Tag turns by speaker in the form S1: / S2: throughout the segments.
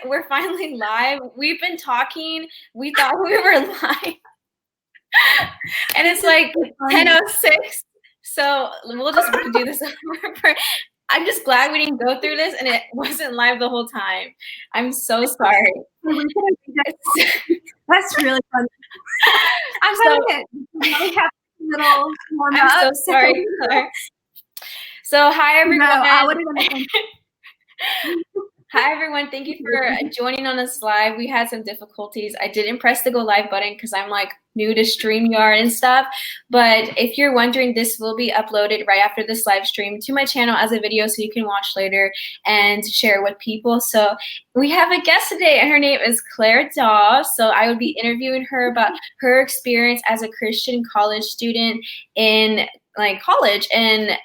S1: we're finally live. We've been talking. We thought we were live. And it's like 10:06. So we'll just do this over. I'm just glad we didn't go through this and it wasn't live the whole time. I'm so sorry.
S2: That's really funny. I'm
S1: so sorry, Claire. So hi everyone.
S2: No,
S1: Hi everyone, thank you for joining on this live. We had some difficulties. I didn't press the go live button because I'm like new to StreamYard and stuff. But if you're wondering, this will be uploaded right after this live stream to my channel as a video so you can watch later and share with people. So we have a guest today and her name is Claire Dawe. So I would be interviewing her about her experience as a Christian college student in college and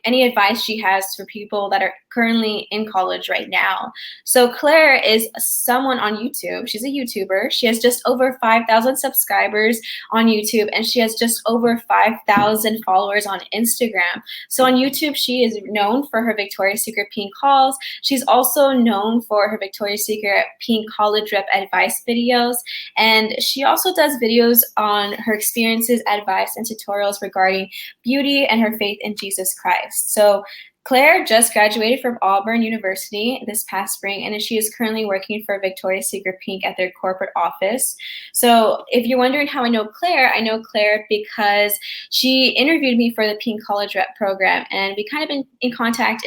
S1: any advice she has for people that are currently in college right now. So Claire is someone on YouTube. She's a YouTuber. She has just over 5,000 subscribers on YouTube and she has just over 5,000 followers on Instagram. So on YouTube, she is known for her Victoria's Secret pink hauls. She's also known for her Victoria's Secret pink college rep advice videos. And she also does videos on her experiences, advice, and tutorials regarding beauty and her faith in Jesus Christ. So Claire just graduated from Auburn University this past spring, and she is currently working for Victoria's Secret Pink at their corporate office. So if you're wondering how I know Claire because she interviewed me for the Pink College Rep program, and we kind of been in contact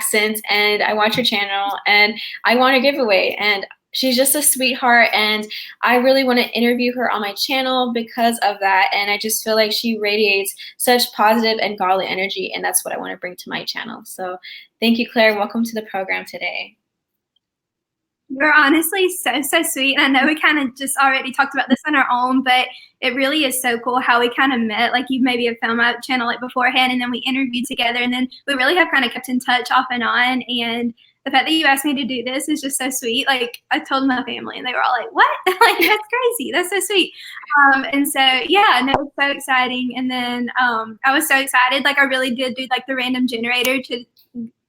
S1: since, and I watch her channel, and I won a giveaway, and she's just a sweetheart, and I really want to interview her on my channel because of that, and I just feel like she radiates such positive and godly energy, and that's what I want to bring to my channel. So thank you, Claire. Welcome to the program today.
S2: You're honestly so sweet, and I know we kind of just already talked about this on our own, but it really is so cool how we kind of met. Like, you maybe have found my channel beforehand, and then we interviewed together, and then we really have kind of kept in touch off and on, and the fact that you asked me to do this is just so sweet. Like, I told my family and they were all like, what? Like, that's crazy. That's so sweet. And so, yeah, no, it's so exciting. And then I was so excited. Like, I really did do the random generator to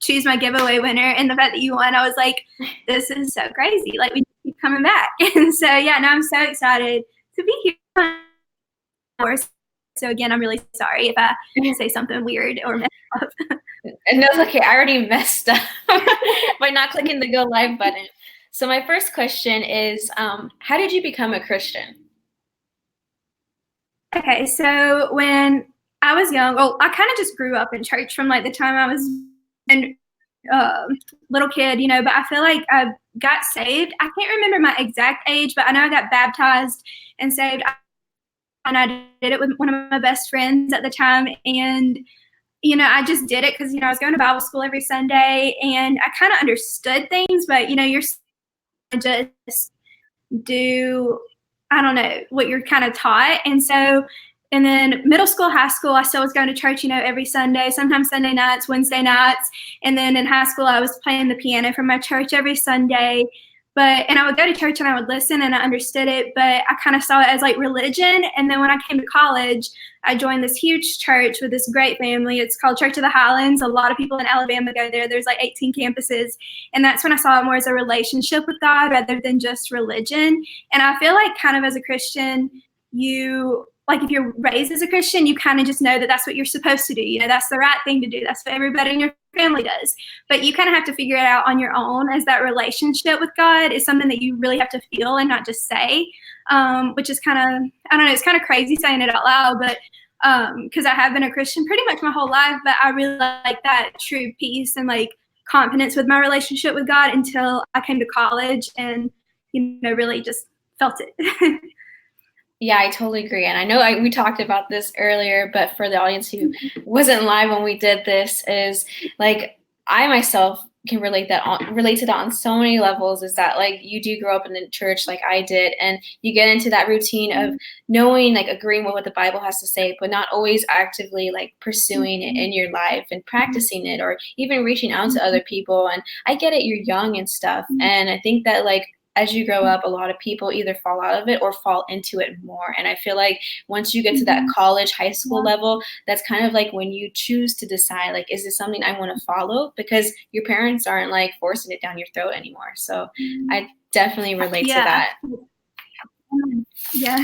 S2: choose my giveaway winner. And the fact that you won, I was like, this is so crazy. Like, we keep coming back. And so, yeah, now I'm so excited to be here. So again, I'm really sorry if I say something weird or messed up.
S1: No, it's okay. I already messed up by not clicking the go live button. So my first question is, how did you become a Christian?
S2: Okay, so when I was young, I kind of just grew up in church from the time I was a little kid, but I feel like I got saved. I can't remember my exact age, but I know I got baptized and saved. And I did it with one of my best friends at the time. And, I just did it because, I was going to Bible school every Sunday and I kind of understood things, but, you're just do, I don't know, what you're kind of taught. And so, and then middle school, high school, I still was going to church, every Sunday, sometimes Sunday nights, Wednesday nights. And then in high school, I was playing the piano for my church every Sunday. And I would go to church and I would listen and I understood it, but I kind of saw it as religion. And then when I came to college, I joined this huge church with this great family. It's called Church of the Highlands. A lot of people in Alabama go there. There's 18 campuses. And that's when I saw it more as a relationship with God rather than just religion. And I feel like kind of as a Christian, if you're raised as a Christian, you kind of just know that that's what you're supposed to do. That's the right thing to do. That's what everybody in your family does. But you kind of have to figure it out on your own, as that relationship with God is something that you really have to feel and not just say, which is kind of, I don't know, it's kind of crazy saying it out loud, but because I have been a Christian pretty much my whole life, but I really like that true peace and confidence with my relationship with God until I came to college and, really just felt it.
S1: Yeah, I totally agree. And I know we talked about this earlier, but for the audience who wasn't live when we did this, is I myself can relate to that on so many levels, is that you do grow up in the church like I did, and you get into that routine of knowing, agreeing with what the Bible has to say, but not always actively pursuing it in your life and practicing it, or even reaching out to other people. And I get it, you're young and stuff. And I think that as you grow up, a lot of people either fall out of it or fall into it more. And I feel like once you get to that college, high school level, that's kind of like when you choose to decide, like, is this something I want to follow? Because your parents aren't like forcing it down your throat anymore. So I definitely relate to that.
S2: Yeah.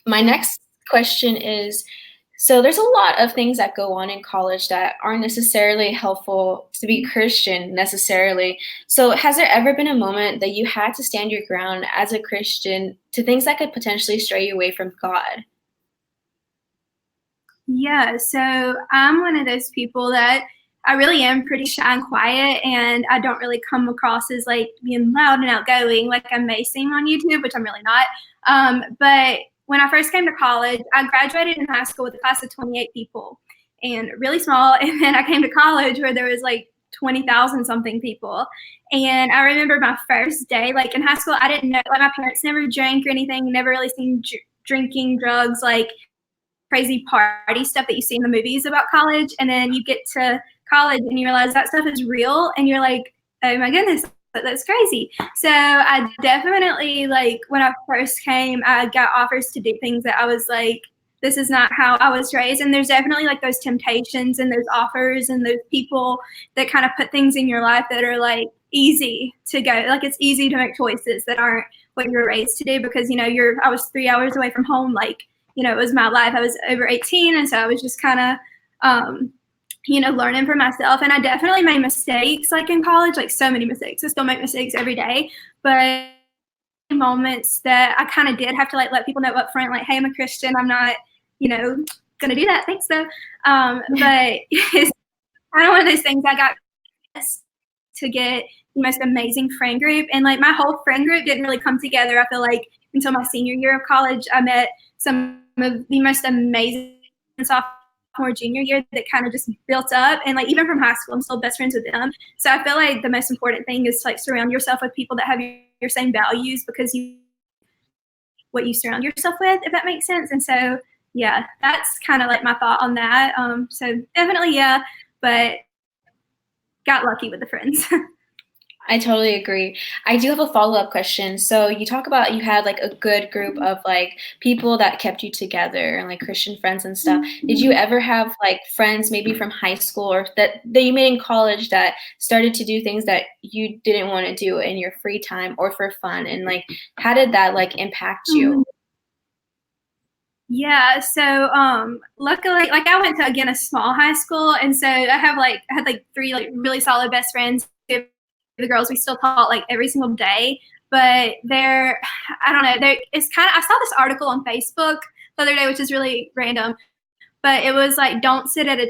S1: My next question is, so there's a lot of things that go on in college that aren't necessarily helpful to be Christian necessarily. So has there ever been a moment that you had to stand your ground as a Christian to things that could potentially stray you away from God?
S2: Yeah, so I'm one of those people that I really am pretty shy and quiet, and I don't really come across as like being loud and outgoing like I may seem on YouTube, which I'm really not. But when I first came to college, I graduated in high school with a class of 28 people and really small. And then I came to college where there was like 20,000 something people. And I remember my first day, like in high school, I didn't know, like my parents never drank or anything, never really seen drinking, drugs, like crazy party stuff that you see in the movies about college. And then you get to college and you realize that stuff is real and you're like, oh my goodness, that's crazy. So I definitely, like, when I first came, I got offers to do things that I was like, this is not how I was raised. And there's definitely like those temptations and those offers and those people that kind of put things in your life that are like easy to go. Like it's easy to make choices that aren't what you're raised to do because, you know, I was 3 hours away from home. Like, you know, it was my life. I was over 18. And so I was just kind of, you know, learning for myself. And I definitely made mistakes like in college, like so many mistakes. I still make mistakes every day. But moments that I kind of did have to like let people know up front, like, hey, I'm a Christian. I'm not, you know, going to do that. Thanks though. But it's kind of one of those things I got to get the most amazing friend group. And like my whole friend group didn't really come together, I feel like, until my senior year of college. I met some of the most amazing sophomore, junior year that kind of just built up. And like even from high school, I'm still best friends with them. So I feel like the most important thing is to like surround yourself with people that have your same values because what you surround yourself with, if that makes sense. And so, yeah, that's kind of like my thought on that. So definitely, yeah, but got lucky with the friends.
S1: I totally agree. I do have a follow-up question. So you talk about you had like a good group of like people that kept you together and like Christian friends and stuff. Did you ever have like friends maybe from high school or that you made in college that started to do things that you didn't want to do in your free time or for fun? And like how did that like impact you?
S2: Yeah, so luckily, like I went to again a small high school, and so I had like three like really solid best friends. The girls we still talk like every single day, but they're I don't know, it's kind of I saw this article on Facebook the other day, which is really random, but it was like don't sit at a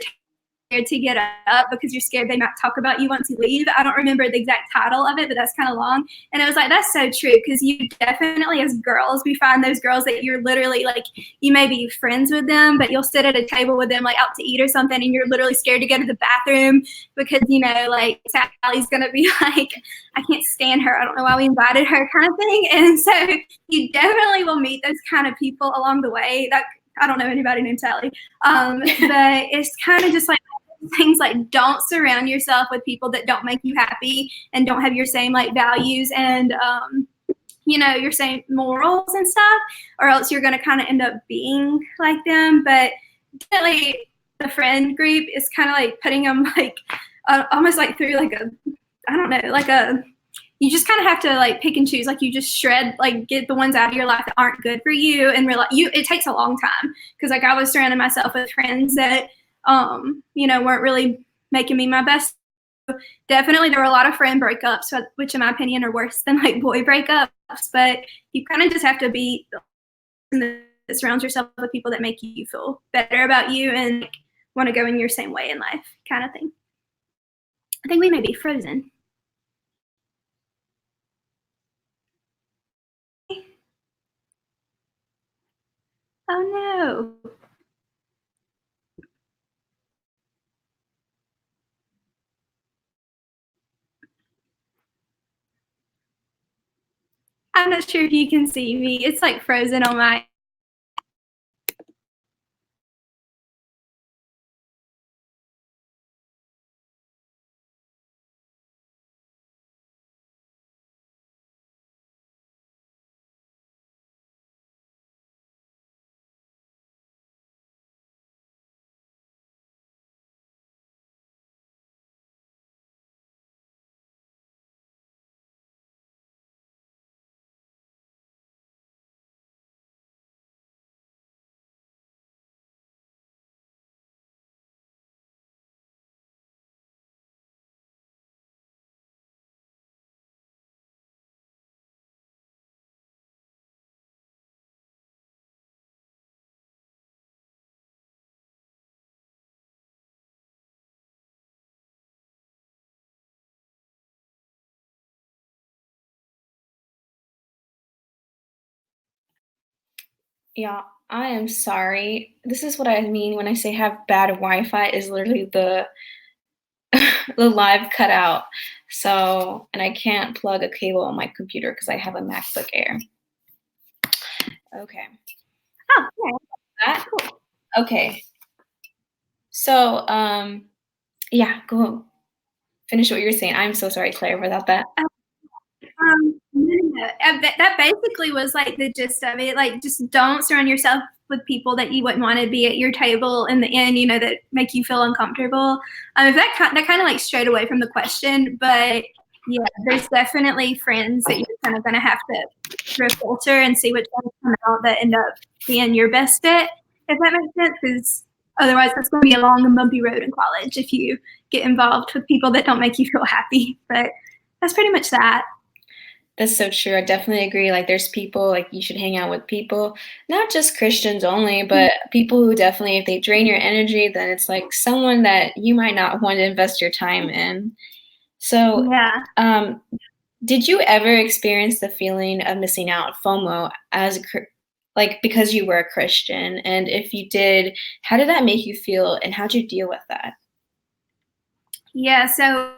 S2: to get up because you're scared they might talk about you once you leave. I don't remember the exact title of it, but that's kind of long. And it was like, that's so true because you definitely, as girls, we find those girls that you're literally like, you may be friends with them, but you'll sit at a table with them like out to eat or something and you're literally scared to go to the bathroom because, you know, like Sally's going to be like, I can't stand her. I don't know why we invited her kind of thing. And so you definitely will meet those kind of people along the way. That I don't know anybody named Sally. But it's kind of just like things like don't surround yourself with people that don't make you happy and don't have your same like values and you know, your same morals and stuff, or else you're going to kind of end up being like them. But definitely the friend group is kind of like putting them like almost like through like a, I don't know, like a, you just kind of have to like pick and choose. Like you just shred, like get the ones out of your life that aren't good for you and realize it takes a long time. Cause like I was surrounding myself with friends that, you know, weren't really making me my best. Definitely there were a lot of friend breakups, which in my opinion are worse than like boy breakups, but you kind of just have to be surround yourself with people that make you feel better about you and like, want to go in your same way in life kind of thing. I think we may be frozen. Oh no. I'm not sure if you can see me. It's like frozen on my
S1: Yeah, I am sorry. This is what I mean when I say have bad Wi-Fi is literally the the live cut out. So, and I can't plug a cable on my computer because I have a MacBook Air. Okay.
S2: Oh, yeah.
S1: That okay. So, yeah, go finish what you were saying. I'm so sorry, Claire, without that.
S2: That basically was like the gist of it. Like, just don't surround yourself with people that you wouldn't want to be at your table in the end, you know, that make you feel uncomfortable. If that kind of like strayed away from the question, but yeah, there's definitely friends that you're kind of going to have to filter and see which ones come out that end up being your best fit, if that makes sense. Because otherwise, that's going to be a long and bumpy road in college if you get involved with people that don't make you feel happy. But that's pretty much that.
S1: That's so true. I definitely agree. Like, there's people, like, you should hang out with people, not just Christians only, but people who definitely, if they drain your energy, then it's like someone that you might not want to invest your time in. So,
S2: Yeah.
S1: um, did you ever experience the feeling of missing out, FOMO, as like because you were a Christian? And if you did, how did that make you feel, and how'd you deal with that?
S2: Yeah, so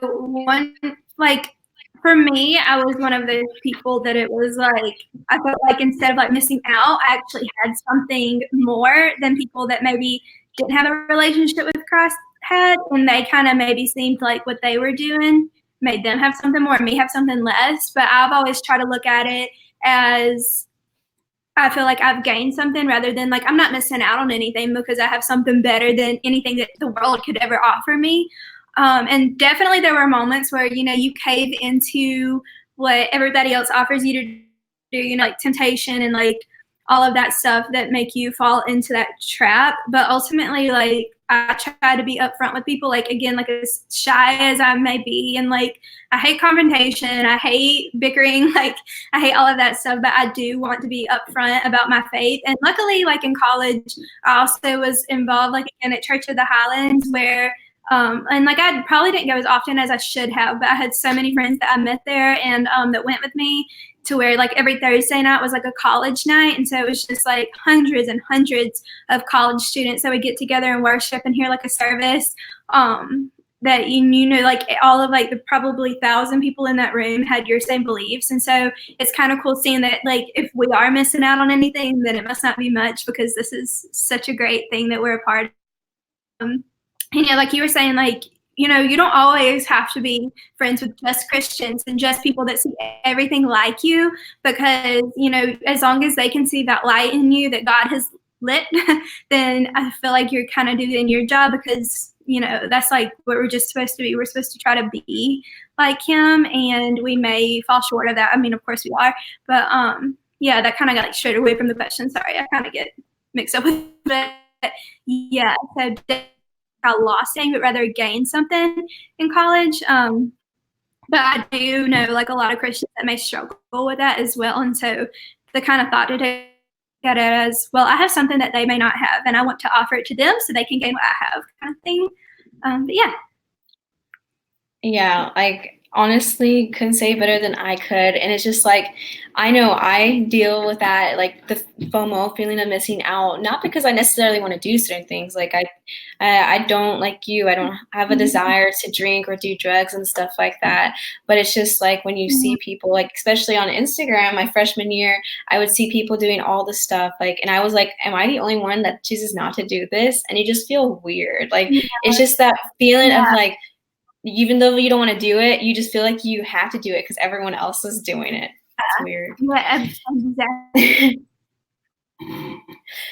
S2: like for me, I was one of those people that it was like I felt like instead of like missing out, I actually had something more than people that maybe didn't have a relationship with Christ had, and they kind of maybe seemed like what they were doing made them have something more, and me have something less. But I've always tried to look at it as I feel like I've gained something rather than like I'm not missing out on anything because I have something better than anything that the world could ever offer me. And definitely there were moments where, you know, you cave into what everybody else offers you to do, you know, like temptation and like all of that stuff that make you fall into that trap. But ultimately, like, I try to be upfront with people, like, again, like as shy as I may be. And like, I hate confrontation, I hate bickering, like, I hate all of that stuff, but I do want to be upfront about my faith. And luckily, like in college, I also was involved, like, again, at Church of the Highlands, where and like I probably didn't go as often as I should have, but I had so many friends that I met there and that went with me to where like every Thursday night was like a college night. And so it was just like hundreds and hundreds of college students that would get together and worship and hear like a service. That you know, like all of like the probably 1,000 people in that room had your same beliefs. And so it's kind of cool seeing that, like, if we are missing out on anything, then it must not be much because this is such a great thing that we're a part of. You know, like you were saying, like, you know, you don't always have to be friends with just Christians and just people that see everything like you, because, you know, as long as they can see that light in you that God has lit, then I feel like you're kind of doing your job, because, you know, that's like what we're just supposed to be. We're supposed to try to be like him, and we may fall short of that. I mean, of course we are, but yeah, that kind of got like straight away from the question. Sorry, I kind of get mixed up with it. Yeah, so I lost something, but rather gained something in college. But I do know like a lot of Christians that may struggle with that as well. And so the kind of thought to take at it as, well, I have something that they may not have, and I want to offer it to them so they can gain what I have, kind of thing. But yeah.
S1: Yeah, like honestly, couldn't say it better than I could. And it's just like, I know I deal with that, like the FOMO feeling of missing out, not because I necessarily want to do certain things. Like I don't like you. I don't have a desire to drink or do drugs and stuff like that. But it's just like when you see people, like especially on Instagram, my freshman year, I would see people doing all this stuff. Like, and I was like, am I the only one that chooses not to do this? And you just feel weird. Like it's just that feeling of like, even though you don't want to do it, you just feel like you have to do it because everyone else is doing it. It's weird.
S2: Yeah, exactly.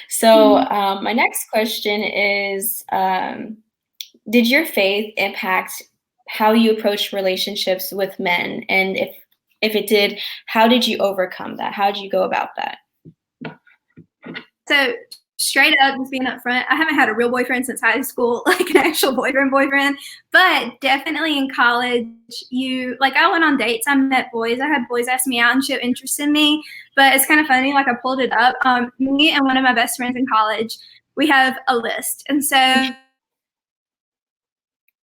S1: So my next question is, did your faith impact how you approach relationships with men? And if it did, how did you overcome that? How did you go about that?
S2: So straight up, just being upfront, I haven't had a real boyfriend since high school, like an actual boyfriend. But definitely in college, I went on dates. I met boys. I had boys ask me out and show interest in me. But it's kind of funny. Like, I pulled it up. Me and one of my best friends in college, we have a list, and so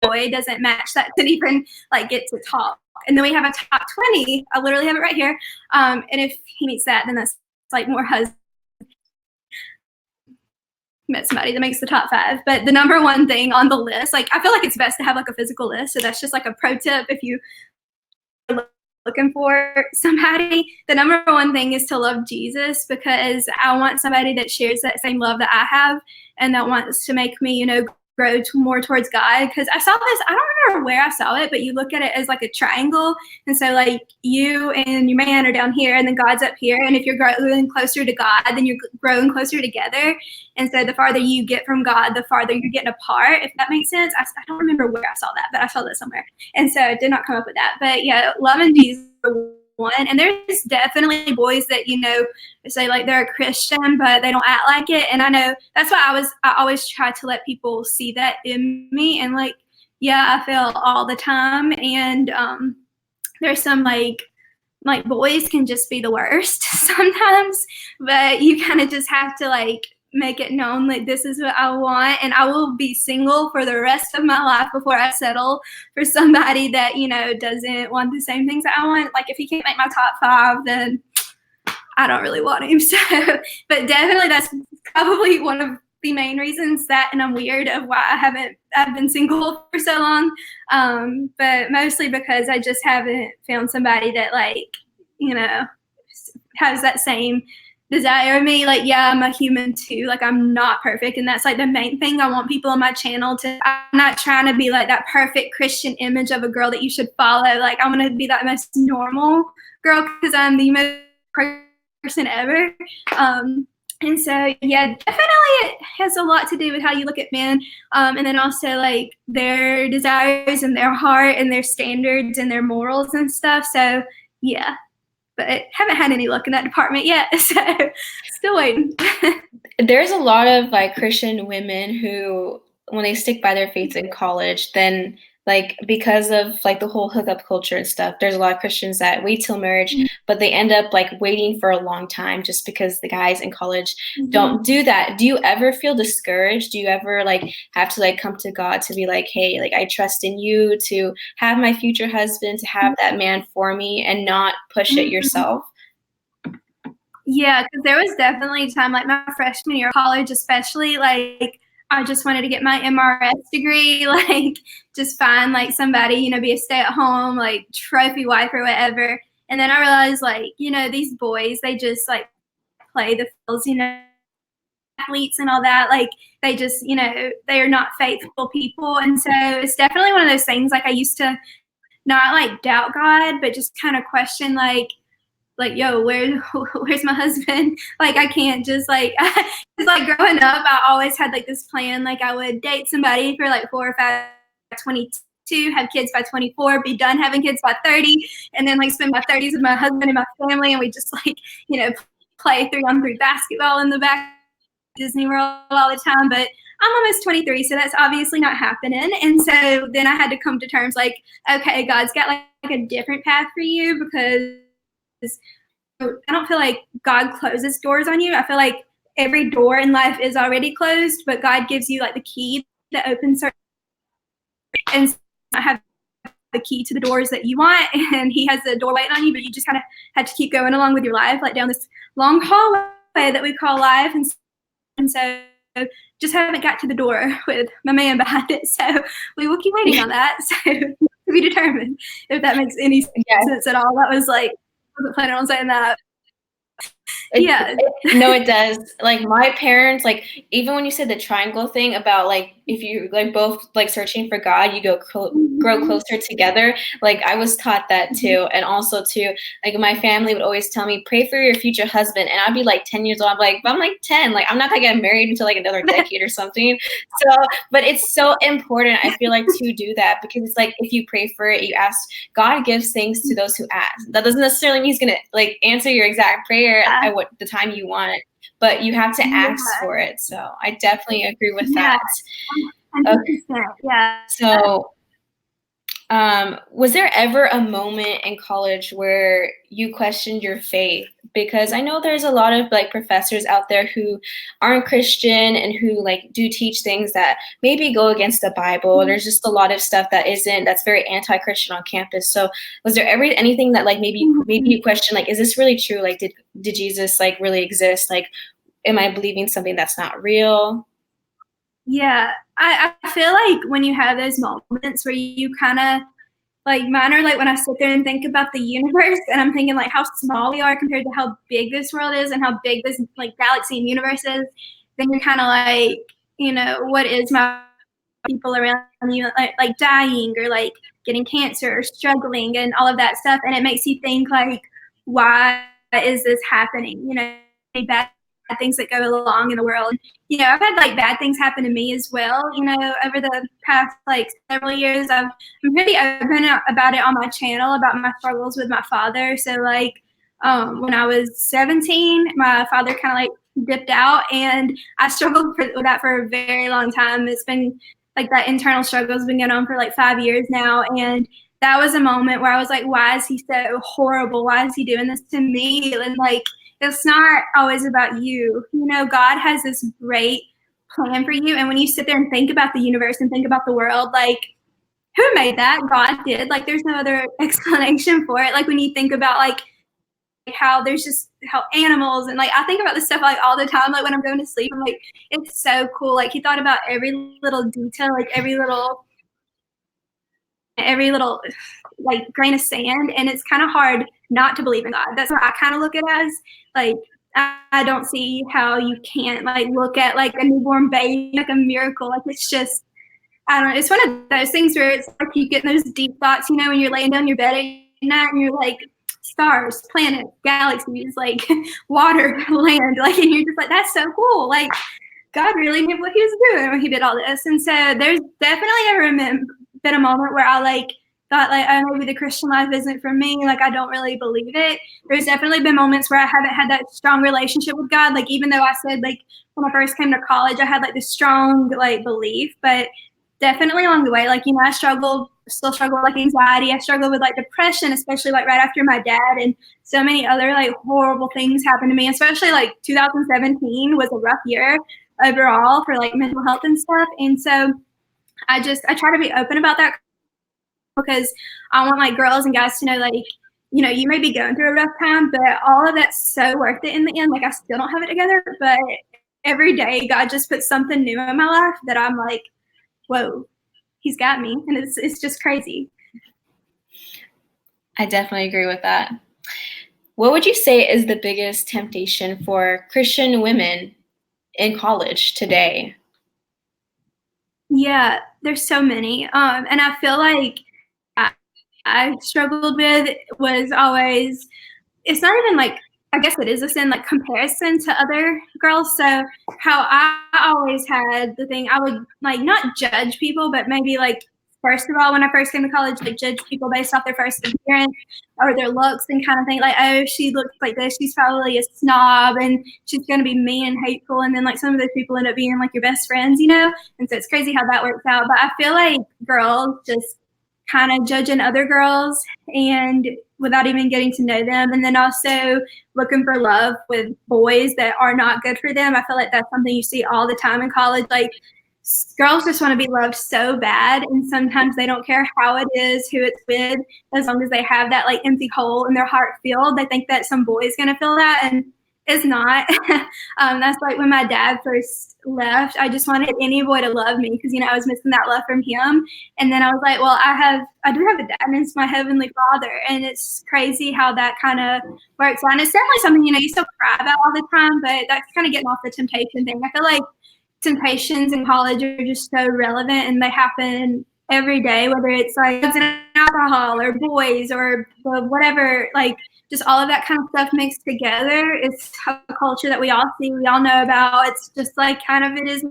S2: boy doesn't match that to even like get to talk. And then we have a top 20. I literally have it right here. And if he meets that, then that's like more husband. met somebody that makes the top 5. But the number one thing on the list, like I feel like it's best to have like a physical list. So that's just like a pro tip if you are looking for somebody. The number one thing is to love Jesus, because I want somebody that shares that same love that I have and that wants to make me, grow more towards God. Because I saw this, I don't remember where I saw it, but you look at it as like a triangle. And so like you and your man are down here and then God's up here. And if you're growing closer to God, then you're growing closer together. And so the farther you get from God, the farther you're getting apart, if that makes sense. I don't remember where I saw that, but I saw that somewhere. And so I did not come up with that. But yeah, loving Jesus one. And there's definitely boys that, say like they're a Christian, but they don't act like it. And I know that's why I always try to let people see that in me. And like, yeah, I fail all the time. And there's some like boys can just be the worst sometimes, but you kind of just have to like make it known like this is what I want, and I will be single for the rest of my life before I settle for somebody that doesn't want the same things that I want. Like if he can't make my top 5, then I don't really want him. So, but definitely that's probably one of the main reasons that, and I'm weird of why I've been single for so long. But mostly because I just haven't found somebody that like, has that same desire of me. Like, yeah, I'm a human too. Like I'm not perfect. And that's like the main thing I want people on my channel to, I'm not trying to be like that perfect Christian image of a girl that you should follow. Like I want to be that most normal girl because I'm the most person ever. And so, yeah, definitely it has a lot to do with how you look at men, and then also like their desires and their heart and their standards and their morals and stuff. So, yeah, but haven't had any luck in that department yet. So, still waiting.
S1: There's a lot of like Christian women who, when they stick by their faith in college, then like because of like the whole hookup culture and stuff, there's a lot of Christians that wait till marriage, but they end up like waiting for a long time just because the guys in college don't do that. Do you ever feel discouraged? Do you ever like have to like come to God to be like, hey, like I trust in you to have my future husband, to have that man for me, and not push it yourself?
S2: Yeah, because there was definitely a time like my freshman year of college, especially like I just wanted to get my MRS degree, like just find like somebody, be a stay-at-home, like trophy wife or whatever. And then I realized like, these boys, they just like play the fields, athletes and all that. Like they just, they are not faithful people. And so it's definitely one of those things like I used to not like doubt God, but just kind of question like, yo, where's my husband? Like, I can't just like, cause like growing up, I always had like this plan. Like I would date somebody for like 4 or 5, by 22, have kids by 24, be done having kids by 30. And then like spend my 30s with my husband and my family. And we just like, play 3-on-3 basketball in the back of Disney World all the time. But I'm almost 23, so that's obviously not happening. And so then I had to come to terms like, okay, God's got like a different path for you, because I don't feel like God closes doors on you. I feel like every door in life is already closed, but God gives you like the key that opens certain. And so I have the key to the doors that you want, and He has the door waiting on you, but you just kind of have to keep going along with your life, like down this long hallway that we call life. And so just haven't got to the door with my man behind it. So we will keep waiting on that. So to be determined, if that makes any sense at all. That was like, wasn't planning on saying that.
S1: No, it does. Like my parents, like even when you said the triangle thing about like if you like both like searching for God, you grow closer together. Like I was taught that too, and also too, like my family would always tell me, pray for your future husband, and I'd be like 10 years old. I'm like 10. Like I'm not gonna get married until like another decade or something. So, but it's so important. I feel like to do that, because it's like if you pray for it, you ask, God gives things to those who ask. That doesn't necessarily mean He's gonna like answer your exact prayer at what the time you want it, but you have to ask for it. So I definitely agree with that. Okay.
S2: Yeah.
S1: So was there ever a moment in college where you questioned your faith? Because I know there's a lot of like professors out there who aren't Christian and who like do teach things that maybe go against the Bible. There's just a lot of stuff that's very anti-Christian on campus. So was there ever anything that like maybe you question, like, is this really true? Like did Jesus like really exist? Like, am I believing something that's not real?
S2: Yeah, I feel like when you have those moments where you kind of like mine are like when I sit there and think about the universe and I'm thinking like how small we are compared to how big this world is and how big this like galaxy and universe is, then you're kind of like, what is my people around you like dying or like getting cancer or struggling and all of that stuff, and it makes you think like, why is this happening? Bad things that go along in the world. I've had like bad things happen to me as well. Over the past like several years, I'm pretty open about it on my channel about my struggles with my father. So like, when I was 17, my father kind of like dipped out, and I struggled with that for a very long time. It's been like that internal struggle has been going on for like 5 years now, and that was a moment where I was like, why is he so horrible? Why is he doing this to me? And like, it's not always about you. God has this great plan for you. And when you sit there and think about the universe and think about the world, like, who made that? God did. Like, there's no other explanation for it. Like, when you think about like how there's just how animals and like I think about this stuff like all the time. Like when I'm going to sleep, I'm like, it's so cool. Like he thought about every little detail, like every little like grain of sand, and it's kind of hard not to believe in God. That's what I kind of look at it as. Like I don't see how you can't like look at like a newborn baby like a miracle. Like it's just, I don't know. It's one of those things where it's like you get those deep thoughts, when you're laying down your bed at night and you're like, stars, planets, galaxies, like water, land, like, and you're just like, that's so cool. Like God really knew what he was doing when he did all this. And so there's definitely been a moment where I like thought like, oh, maybe the Christian life isn't for me. Like I don't really believe it. There's definitely been moments where I haven't had that strong relationship with God. Like even though I said like when I first came to college, I had like this strong like belief, but definitely along the way, like, I still struggle with like anxiety. I struggle with like depression, especially like right after my dad, and so many other like horrible things happened to me, especially like 2017 was a rough year overall for like mental health and stuff. And so I try to be open about that because I want like girls and guys to know like, you may be going through a rough time, but all of that's so worth it in the end. Like I still don't have it together, but every day God just puts something new in my life that I'm like, whoa, he's got me. And it's just crazy.
S1: I definitely agree with that. What would you say is the biggest temptation for Christian women in college today?
S2: Yeah, there's so many. And I feel like I struggled with was always, it's not even like, I guess it is a sin, like comparison to other girls. So how I always had the thing, I would like not judge people, but maybe like, first of all, when I first came to college, like judge people based off their first appearance or their looks and kind of think like, oh, she looks like this, she's probably a snob and she's going to be mean and hateful. And then like some of those people end up being like your best friends, And so it's crazy how that works out. But I feel like girls just kind of judging other girls and without even getting to know them, and then also looking for love with boys that are not good for them. I feel like that's something you see all the time in college. Like girls just want to be loved so bad, and sometimes they don't care how it is, who it's with, as long as they have that like empty hole in their heart filled. They think that some boy is going to fill that, and it's not. That's like when my dad first left, I just wanted any boy to love me because I was missing that love from him. And then I was like, well, I do have a dad, and it's my heavenly father. And it's crazy how that kind of works out. And it's definitely something you still cry about all the time, but that's kind of getting off the temptation thing. I feel like temptations in college are just so relevant, and they happen every day, whether it's like alcohol or boys or whatever, like just all of that kind of stuff mixed together. It's a culture that we all see, we all know about. It's just like kind of it is.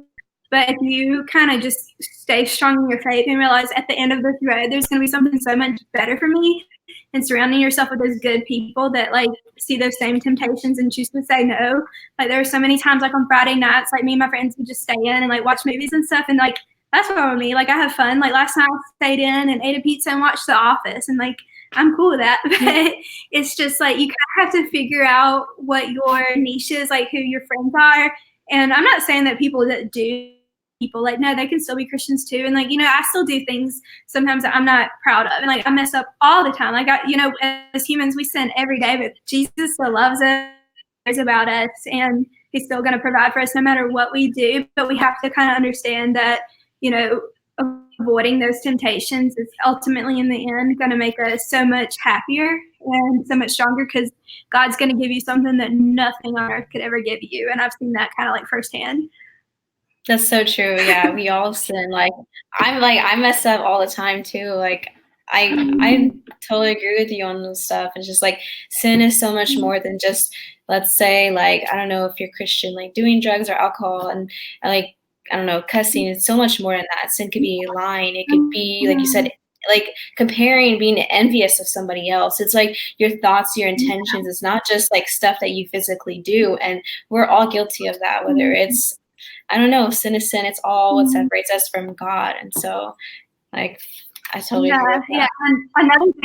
S2: But if you kind of just stay strong in your faith and realize at the end of this road, there's going to be something so much better for me, and surrounding yourself with those good people that like see those same temptations and choose to say no. Like there are so many times like on Friday nights, like me and my friends would just stay in and like watch movies and stuff. And like, that's fun with me. Like I have fun. Like last night I stayed in and ate a pizza and watched The Office, and like, I'm cool with that. But it's just like, you kind of have to figure out what your niche is, like who your friends are. And I'm not saying that people that do people like, no, they can still be Christians too. And like, I still do things sometimes that I'm not proud of. And like, I mess up all the time. Like, as humans, we sin every day, but Jesus still loves us, cares about us. And He's still going to provide for us no matter what we do. But we have to kind of understand that, you know, avoiding those temptations is ultimately in the end going to make us so much happier and so much stronger, because God's going to give you something that nothing on earth could ever give you. And I've seen that kind of like firsthand.
S1: That's so true. Yeah, we all sin. Like I mess up all the time too. Like I totally agree with you on this stuff. It's just like sin is so much more than just, let's say, like, I don't know if you're Christian, like doing drugs or alcohol and like, I don't know, cussing. It's so much more than that. Sin could be lying. It could be, like you said, like comparing, being envious of somebody else. It's like your thoughts, your intentions. It's not just like stuff that you physically do. And we're all guilty of that, whether it's, I don't know, sin is sin. It's all what separates us from God. And so, like, I totally agree with that.
S2: Yeah. And another thing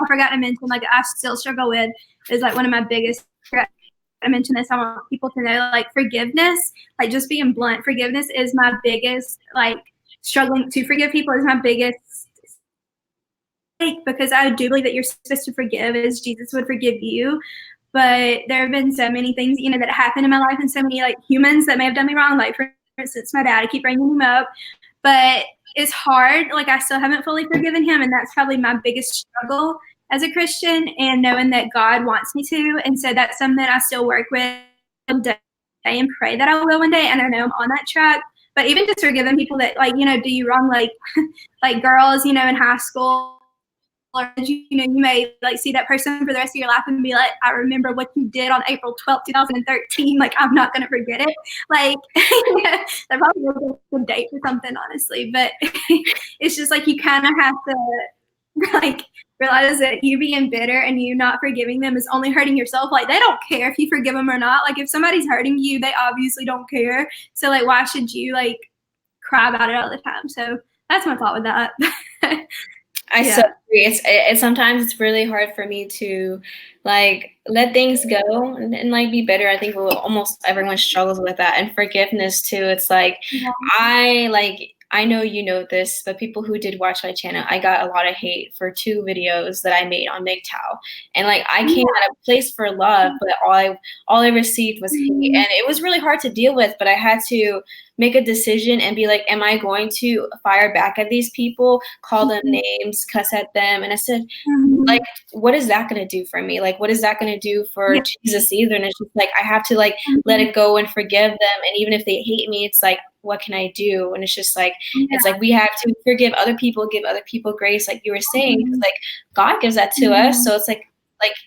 S2: I forgot to mention, like, I still struggle with is like one of my biggest, I mentioned this, I want people to know, like, forgiveness, like, just being blunt, forgiveness is my biggest, like, struggling to forgive people is my biggest, because I do believe that you're supposed to forgive as Jesus would forgive you. But there have been so many things, you know, that happened in my life, and so many like humans that may have done me wrong. Like, for instance, my dad, I keep bringing him up, but it's hard. Like, I still haven't fully forgiven him, and that's probably my biggest struggle as a Christian, and knowing that God wants me to. And so that's something I still work with today and pray that I will go one day. And I know I'm on that track. But even just forgiving people that, like, you know, do you wrong, like like girls, you know, in high school, or you know, you may like see that person for the rest of your life and be like, I remember what you did on April 12th, 2013. Like, I'm not gonna forget it. Like, yeah, that probably was a date or something, honestly. But it's just like you kind of have to like realize that you being bitter and you not forgiving them is only hurting yourself. Like, they don't care if you forgive them or not. Like, if somebody's hurting you, they obviously don't care. So like, why should you like cry about it all the time? So that's my thought with that.
S1: I so agree. It's sometimes it's really hard for me to like let things go and like be bitter. I think almost everyone struggles with that, and forgiveness too. It's like I know you know this, but people who did watch my channel, I got a lot of hate for 2 videos that I made on MGTOW. And like I came at a place for love, but all I received was hate. And it was really hard to deal with, but I had to make a decision and be like, am I going to fire back at these people, call them names, cuss at them? And I said, like, what is that going to do for me? Like, what is that going to do for Jesus either? And it's just like, I have to like let it go and forgive them. And even if they hate me, it's like, what can I do? And it's just like, it's like, we have to forgive other people, give other people grace. Like you were saying, because like God gives that to us. So it's like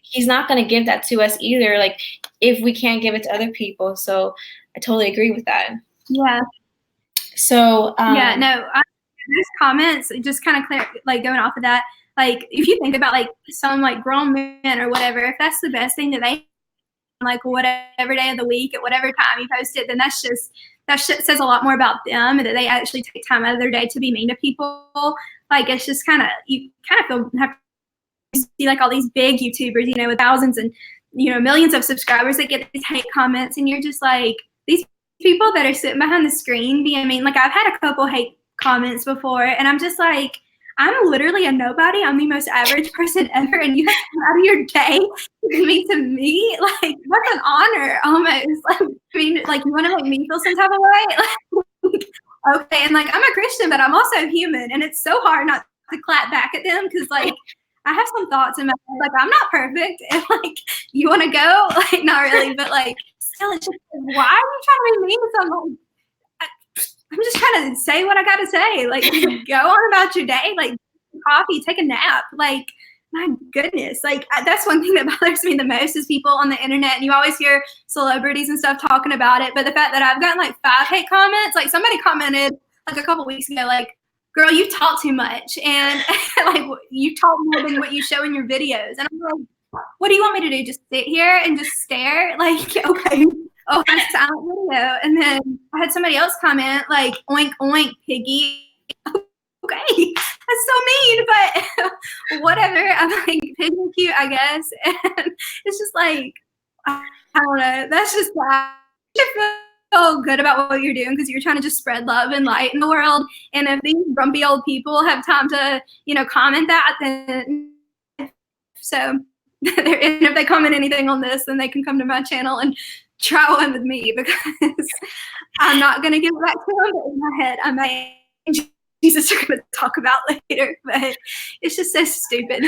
S1: he's not going to give that to us either. Like if we can't give it to other people. So I totally agree with that.
S2: Yeah.
S1: So
S2: those comments just kind of clear, like going off of that, like if you think about like some like grown men or whatever, if that's the best thing that they like whatever day of the week at whatever time you post it, then that shit says a lot more about them, and that they actually take time out of their day to be mean to people. Like it's just kind of, you kind of have to see like all these big YouTubers, you know, with thousands and, you know, millions of subscribers that get these hate comments, and you're just like, these people that are sitting behind the screen being mean. Like I've had a couple hate comments before, and I'm just like, I'm literally a nobody. I'm the most average person ever, and you have to come out of your day to be mean to me. Like, what an honor, almost. Like, I mean, like, you want to make me feel some type of way? Like, okay, and like, I'm a Christian, but I'm also human, and it's so hard not to clap back at them, because like, I have some thoughts in my head, like, I'm not perfect, and like, you want to go? Like, not really, but like, still, it's just, why are you trying to be mean to someone? I'm just trying to say what I got to say. Like, go on about your day. Like, coffee, take a nap. Like, my goodness. Like, that's one thing that bothers me the most is people on the internet. And you always hear celebrities and stuff talking about it. But the fact that I've gotten like 5 hate comments, like somebody commented like a couple weeks ago, like, girl, you talk too much. And like, you talk more than what you show in your videos. And I'm like, what do you want me to do? Just sit here and just stare? Like, okay. Oh, a silent video. And then I had somebody else comment like, oink, oink, piggy. Okay, that's so mean, but whatever. I'm like, piggy cute, I guess. And it's just like, I don't know. That's just that. You feel good about what you're doing because you're trying to just spread love and light in the world. And if these grumpy old people have time to, you know, comment that, then so and if they comment anything on this, then they can come to my channel and try one with me because I'm not going to give it back to him, but in my head, I may Jesus are going to talk about later, but it's just so stupid.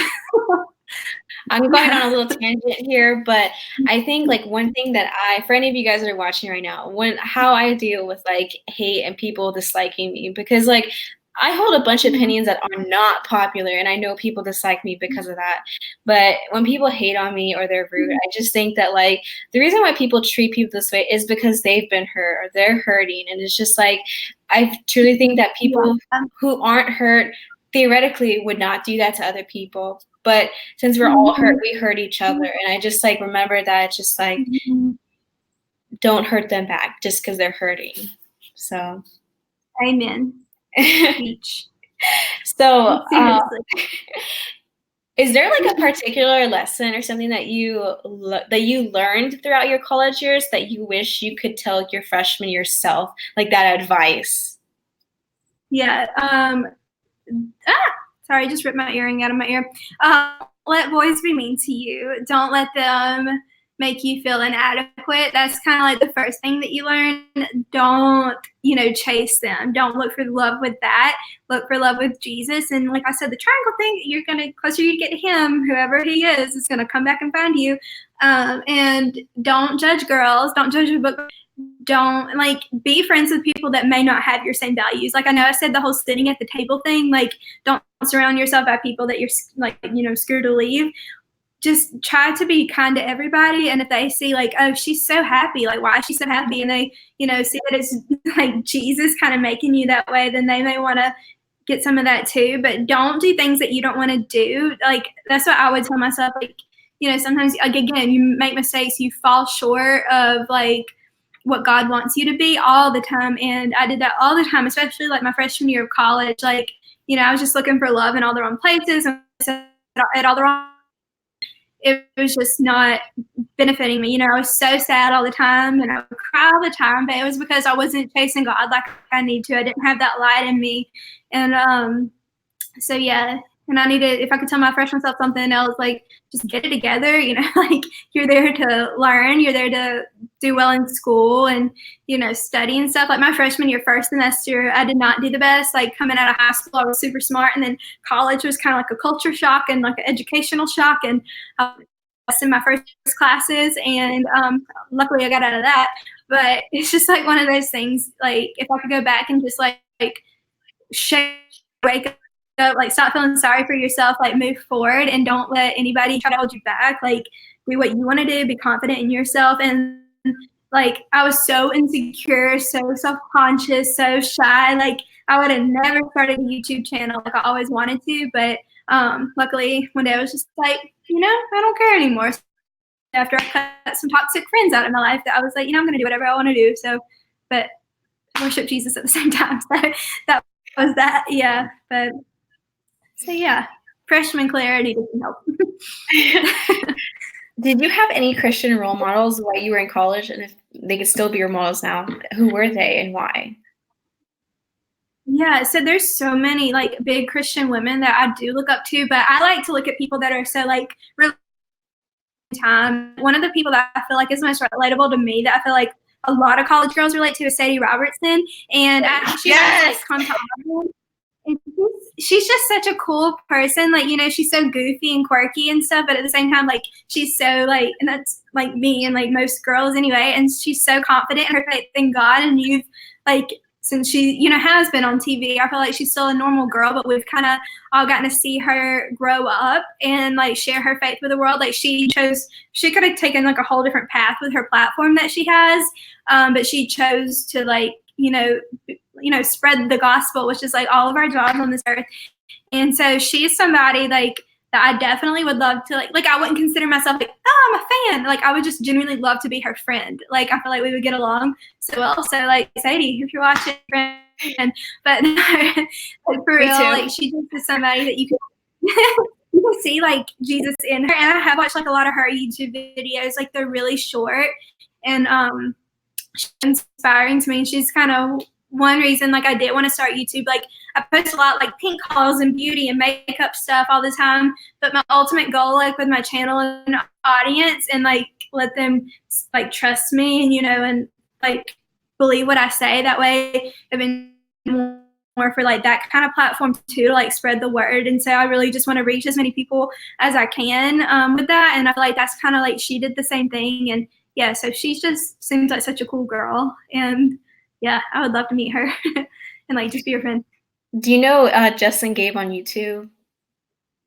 S1: I'm going on a little tangent here, but I think like one thing that for any of you guys that are watching right now, how I deal with like hate and people disliking me, because like I hold a bunch of opinions that are not popular, and I know people dislike me because of that. But when people hate on me or they're rude, I just think that like the reason why people treat people this way is because they've been hurt or they're hurting, and it's just like I truly think that people who aren't hurt theoretically would not do that to other people. But since we're all hurt, we hurt each other. And I just like remember that it's just like don't hurt them back just because they're hurting. So
S2: Amen.
S1: So is there like a particular lesson or something that you learned throughout your college years that you wish you could tell your freshman yourself, like that advice?
S2: Yeah. Sorry, I just ripped my earring out of my ear. Let boys be mean to you. Don't let them make you feel inadequate. That's kind of like the first thing that you learn. Don't, chase them. Don't look for love with that. Look for love with Jesus. And like I said, the triangle thing, closer you get to him, whoever he is going to come back and find you. And don't judge girls. Don't judge a book. Don't be friends with people that may not have your same values. Like I know I said the whole sitting at the table thing, don't surround yourself by people that you're scared to leave. Just try to be kind to everybody. And if they see oh, she's so happy, why is she so happy? And they, see that it's Jesus kind of making you that way, then they may want to get some of that too. But don't do things that you don't want to do. That's what I would tell myself. Sometimes again, you make mistakes, you fall short of what God wants you to be all the time. And I did that all the time, especially my freshman year of college. I was just looking for love in all the wrong places and at all the wrong. It was just not benefiting me. I was so sad all the time and I would cry all the time, but it was because I wasn't chasing God like I need to. I didn't have that light in me. And so yeah. And I needed, if I could tell my freshman self something else, just get it together, you're there to learn, you're there to do well in school and, study and stuff. My freshman year, first semester, I did not do the best. Coming out of high school, I was super smart. And then college was kind of a culture shock and an educational shock. And I was in my first classes and luckily I got out of that. But it's just one of those things, if I could go back and just wake up, stop feeling sorry for yourself, move forward and don't let anybody try to hold you back. Do what you want to do, be confident in yourself. And I was so insecure, so self-conscious, so shy. I would have never started a YouTube channel I always wanted to, but luckily one day I was just I don't care anymore. So after I cut some toxic friends out of my life, that I was I'm going to do whatever I want to do. So, but worship Jesus at the same time. So that was that. Yeah. But so yeah, freshman Claire needed some help.
S1: Did you have any Christian role models while you were in college? And if they could still be your models now, who were they and why?
S2: Yeah, so there's so many big Christian women that I do look up to, but I like to look at people that are so really time. One of the people that I feel is most relatable to me that I feel a lot of college girls relate to is Sadie Robertson. And she
S1: yes.
S2: come to Auburn. And she's just such a cool person. She's so goofy and quirky and stuff, but at the same time, she's so and that's me and most girls anyway. And she's so confident in her faith in God. And you've since she, has been on TV, I feel she's still a normal girl, but we've kind of all gotten to see her grow up and share her faith with the world. She could have taken a whole different path with her platform that she has, but she chose to spread the gospel, which is all of our jobs on this earth. And so she's somebody that I definitely would love to I wouldn't consider myself oh, I'm a fan. I would just genuinely love to be her friend. I feel we would get along so well. So Sadie, if you're watching, friend, but for real, she just is somebody that you can see Jesus in her. And I have watched a lot of her YouTube videos. They're really short and she's inspiring to me. And she's kind of one reason I did want to start YouTube. I post a lot pink hauls and beauty and makeup stuff all the time, but my ultimate goal with my channel and audience and let them like trust me and, and like believe what I say. That way I've been more for like that kind of platform too, to like spread the word. And so I really just want to reach as many people as I can with that. And I feel like that's kind of like she did the same thing. And yeah, so she just seems like such a cool girl. And yeah, I would love to meet her and like just be her friend.
S1: Do you know Justin Gabe on YouTube?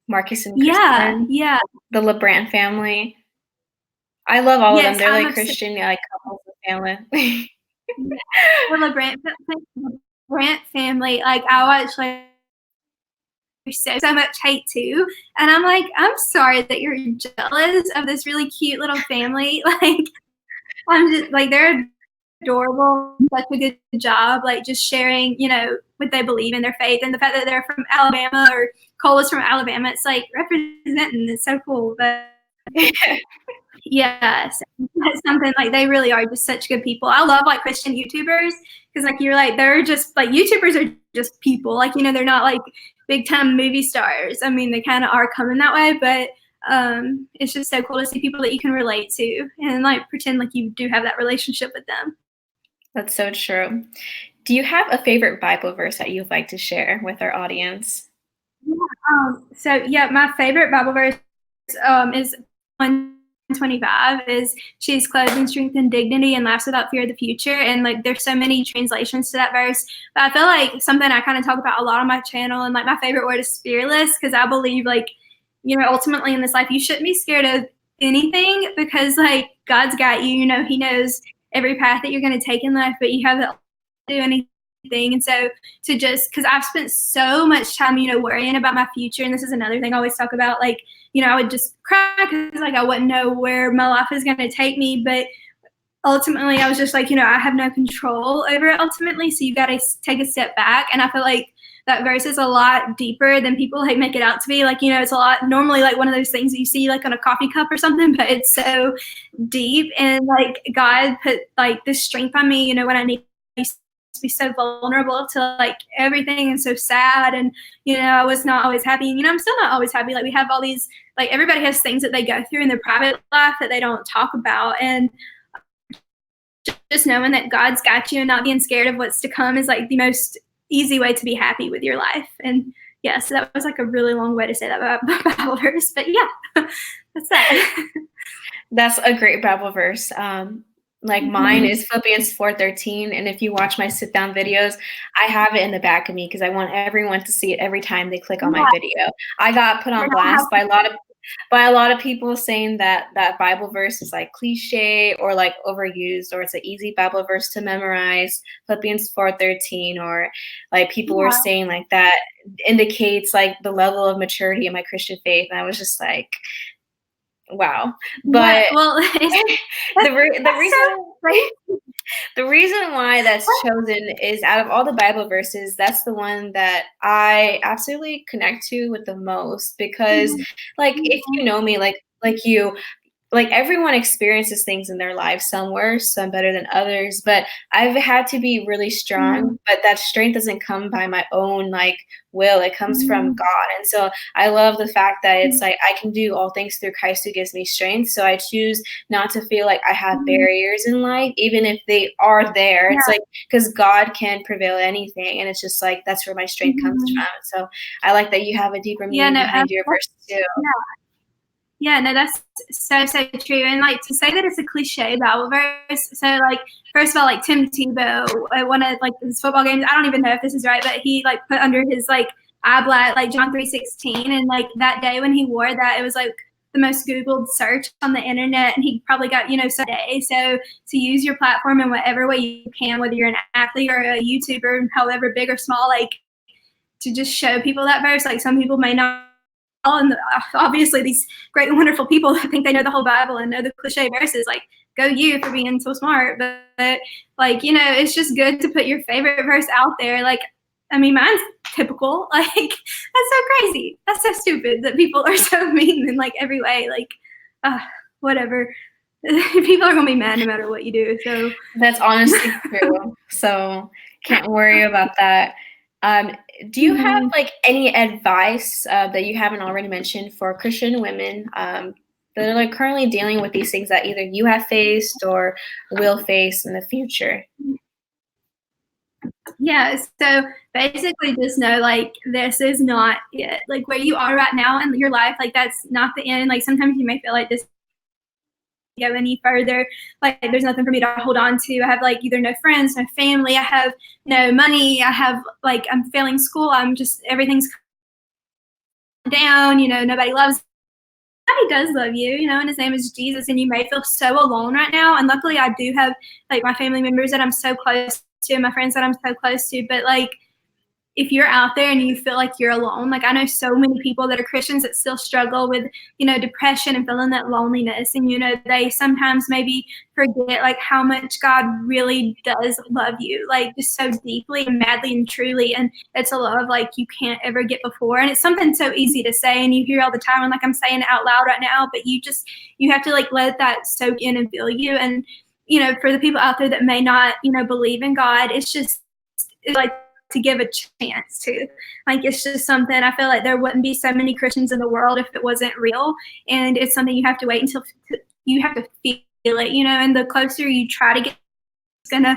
S1: Marcus and
S2: Yeah,
S1: Kristen,
S2: yeah,
S1: the LeBrant family. I love all of them.
S2: yes,
S1: They're
S2: I'm
S1: like
S2: obsessed
S1: Christian, like couples and family.
S2: with the Brant family. Like I watch like so much hate too, and I'm like, I'm sorry that you're jealous of this really cute little family. Like I'm just like they're adorable, such a good job, like just sharing, what they believe in their faith and the fact that they're from Alabama or Cole is from Alabama. It's like representing. It's so cool, but. Yes, that's something like they really are just such good people. I love like Christian YouTubers because like you're like they're just like YouTubers are just people. Like they're not like big time movie stars. I mean they kind of are coming that way, but it's just so cool to see people that you can relate to and like pretend like you do have that relationship with them.
S1: That's so true. Do you have a favorite Bible verse that you'd like to share with our audience?
S2: Yeah, so yeah, my favorite Bible verse is 125 is she's clothed in strength and dignity and laughs without fear of the future. And like there's so many translations to that verse. But I feel like something I kind of talk about a lot on my channel and like my favorite word is fearless because I believe like, ultimately in this life you shouldn't be scared of anything because like God's got you, he knows every path that you're going to take in life, but you have to do anything. And so to just because I've spent so much time, worrying about my future. And this is another thing I always talk about, like, I would just cry because like I wouldn't know where my life is going to take me. But ultimately I was just like, I have no control over it ultimately. So you got to take a step back. And I feel like that verse is a lot deeper than people like make it out to be. Like, it's a lot normally like one of those things that you see like on a coffee cup or something, but it's so deep. And like God put like this strength on me, when I need to be so vulnerable to like everything and so sad. And, I was not always happy. And, I'm still not always happy. Like we have all these, like everybody has things that they go through in their private life that they don't talk about. And just knowing that God's got you and not being scared of what's to come is like the most easy way to be happy with your life. And yeah, so that was like a really long way to say that about Bible verse, but yeah, that's that.
S1: That's a great Bible verse. Like mine is Philippians 4:13, and if you watch my sit down videos, I have it in the back of me because I want everyone to see it every time they click on my video. I got put on blast by a lot of people saying that that Bible verse is like cliche or like overused, or it's an easy Bible verse to memorize, Philippians 4:13, or like people were saying like that indicates like the level of maturity in my Christian faith, and I was just like, wow. But
S2: yeah, well,
S1: the reason why that's chosen is out of all the Bible verses, that's the one that I absolutely connect to with the most because like if you know me like you, like everyone experiences things in their lives, some worse, some better than others, but I've had to be really strong, but that strength doesn't come by my own like will, it comes from God. And so I love the fact that it's like I can do all things through Christ who gives me strength. So I choose not to feel like I have barriers in life, even if they are there. It's like because God can prevail anything, and it's just like that's where my strength comes from. So I like that you have a deeper meaning behind your verse too.
S2: Yeah, no, that's so true. And like to say that it's a cliche Bible verse. So like first of all, like Tim Tebow at one of like his football games, I don't even know if this is right, but he like put under his like eyeblat like John 3:16, and like that day when he wore that, it was like the most Googled search on the internet, and he probably got Sunday. So to use your platform in whatever way you can, whether you're an athlete or a YouTuber, however big or small, like to just show people that verse. Like some people may not. And obviously these great and wonderful people that think they know the whole Bible and know the cliche verses, like go you for being so smart. But like, it's just good to put your favorite verse out there. Like, I mean, mine's typical. Like, that's so crazy. That's so stupid that people are so mean in like every way. Like, whatever. People are going to be mad no matter what you do. So
S1: that's honestly true. So can't worry about that. Do you have like any advice that you haven't already mentioned for Christian women that are like currently dealing with these things that either you have faced or will face in the future?
S2: Yeah, so basically just know, like, this is not it. Like, where you are right now in your life, like, that's not the end. Like, sometimes you may feel like this go any further. Like, there's nothing for me to hold on to. I have, like, either no friends, no family. I have no money. I have, like, I'm failing school. I'm just, everything's down. Nobody loves He does love you, and his name is Jesus, and you may feel so alone right now. And luckily I do have, like, my family members that I'm so close to, and my friends that I'm so close to. But, like, if you're out there and you feel like you're alone, like, I know so many people that are Christians that still struggle with, depression and feeling that loneliness. And, they sometimes maybe forget, like, how much God really does love you, like, just so deeply and madly and truly. And it's a love, like, you can't ever get before. And it's something so easy to say, and you hear all the time, and, like, I'm saying it out loud right now, but you have to, like, let that soak in and feel you. And, for the people out there that may not, believe in God, it's like, to give a chance to. Like, it's just something, I feel like there wouldn't be so many Christians in the world if it wasn't real. And it's something you have to wait until you have to feel it, and the closer you try to get, it's going to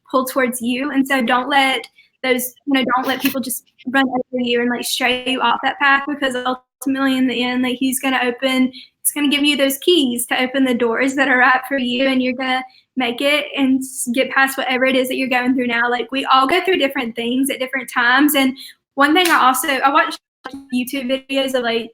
S2: pull towards you. And so don't let don't let people just run over you and, like, stray you off that path, because ultimately in the end, like, he's going to give you those keys to open the doors that are right for you, and you're going to make it and get past whatever it is that you're going through now. Like, we all go through different things at different times. And one thing I watched YouTube videos of, like,